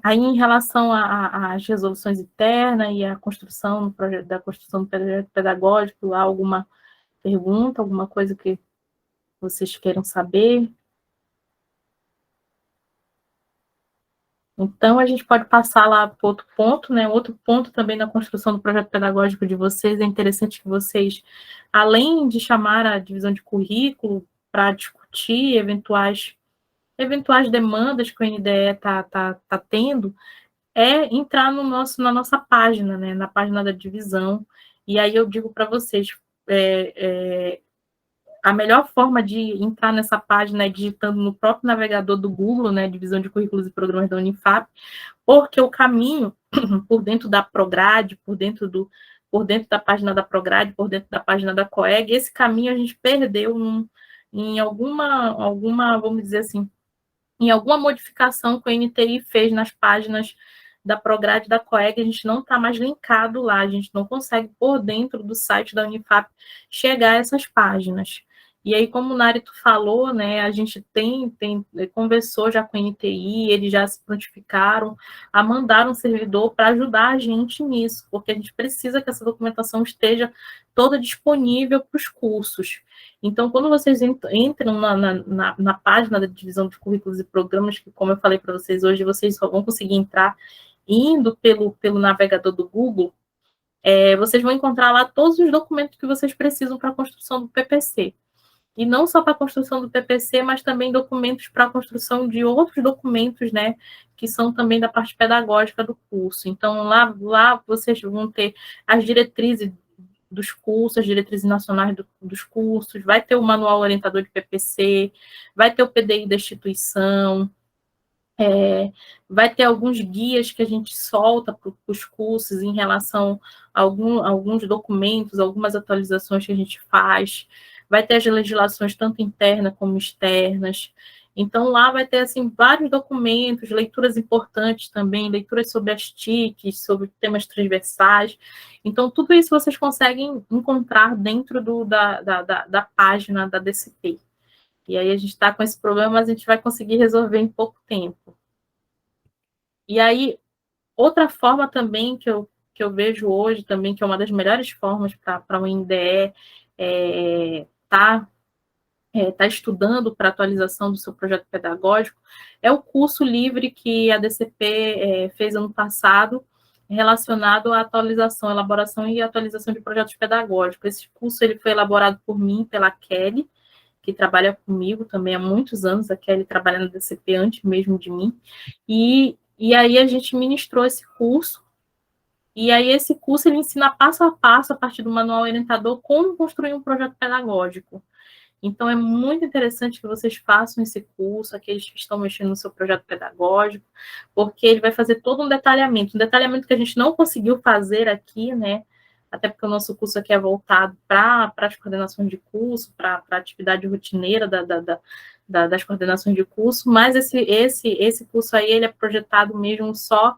Aí, em relação às resoluções internas e à construção da construção do projeto pedagógico, há alguma pergunta, alguma coisa que vocês queiram saber? Então, a gente pode passar lá para outro ponto, né? Outro ponto também na construção do projeto pedagógico de vocês, é interessante que vocês, além de chamar a divisão de currículo para discutir eventuais eventuais demandas que o NDE tá tendo, é entrar na nossa página, né, na página da divisão. E aí eu digo para vocês, a melhor forma de entrar nessa página é digitando no próprio navegador do Google, né, Divisão de Currículos e Programas da Unifap, porque o caminho por dentro da Prograde, por dentro da página da Prograde, por dentro da página da COEG, esse caminho a gente perdeu em alguma, vamos dizer assim, em alguma modificação que o NTI fez nas páginas da Prograde e da COEG, a gente não está mais linkado lá, a gente não consegue, por dentro do site da Unifap, chegar a essas páginas. E aí, como o Narito falou, né, a gente conversou já com o NTI, eles já se prontificaram a mandar um servidor para ajudar a gente nisso, porque a gente precisa que essa documentação esteja toda disponível para os cursos. Então, quando vocês entram na página da divisão de currículos e programas, que, como eu falei para vocês hoje, vocês só vão conseguir entrar indo pelo navegador do Google, vocês vão encontrar lá todos os documentos que vocês precisam para a construção do PPC. E não só para a construção do PPC, mas também documentos para a construção de outros documentos, né, que são também da parte pedagógica do curso. Então, lá vocês vão ter as diretrizes dos cursos, as diretrizes nacionais dos cursos, vai ter o manual orientador de PPC, vai ter o PDI da instituição, vai ter alguns guias que a gente solta para os cursos em relação a alguns documentos, algumas atualizações que a gente faz, vai ter as legislações tanto internas como externas. Então, lá vai ter, assim, vários documentos, leituras importantes também, leituras sobre as TICs, sobre temas transversais. Então, tudo isso vocês conseguem encontrar dentro da página da DCP. E aí a gente está com esse problema, mas a gente vai conseguir resolver em pouco tempo. E aí, outra forma também que eu vejo hoje, também, que é uma das melhores formas para o NDE tá estudando para atualização do seu projeto pedagógico, é o curso livre que a DCP fez ano passado, relacionado à atualização, elaboração e atualização de projetos pedagógicos. Esse curso ele foi elaborado por mim, pela Kelly, que trabalha comigo também há muitos anos, a Kelly trabalha na DCP antes mesmo de mim, e aí a gente ministrou esse curso, e aí esse curso ele ensina passo a passo, a partir do manual orientador, como construir um projeto pedagógico. Então, é muito interessante que vocês façam esse curso, aqueles que estão mexendo no seu projeto pedagógico, porque ele vai fazer todo um detalhamento que a gente não conseguiu fazer aqui, né? Até porque o nosso curso aqui é voltado para as coordenações de curso, para a atividade rotineira das coordenações de curso, mas esse curso aí, ele é projetado mesmo só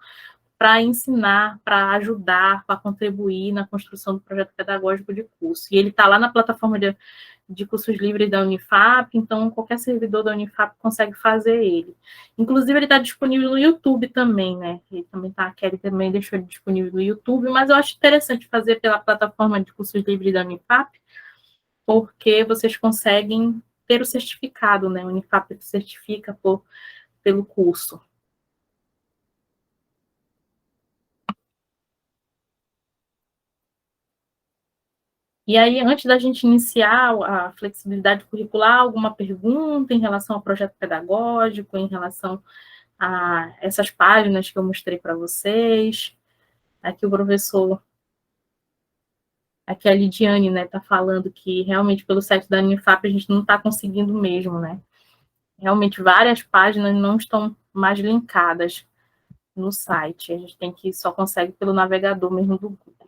para ensinar, para ajudar, para contribuir na construção do projeto pedagógico de curso. E ele está lá na plataforma de cursos livres da Unifap, então qualquer servidor da Unifap consegue fazer ele. Inclusive, ele está disponível no YouTube também, né? Ele também tá, a Kelly também deixou ele disponível no YouTube, mas eu acho interessante fazer pela plataforma de cursos livres da Unifap, porque vocês conseguem ter o certificado, né? A Unifap certifica pelo curso. E aí, antes da gente iniciar a flexibilidade curricular, alguma pergunta em relação ao projeto pedagógico, em relação a essas páginas que eu mostrei para vocês? Aqui o professor, aqui a Lidiane, né, está falando que realmente pelo site da Unifap a gente não está conseguindo mesmo, né? Realmente várias páginas não estão mais linkadas no site, a gente só consegue pelo navegador mesmo do Google.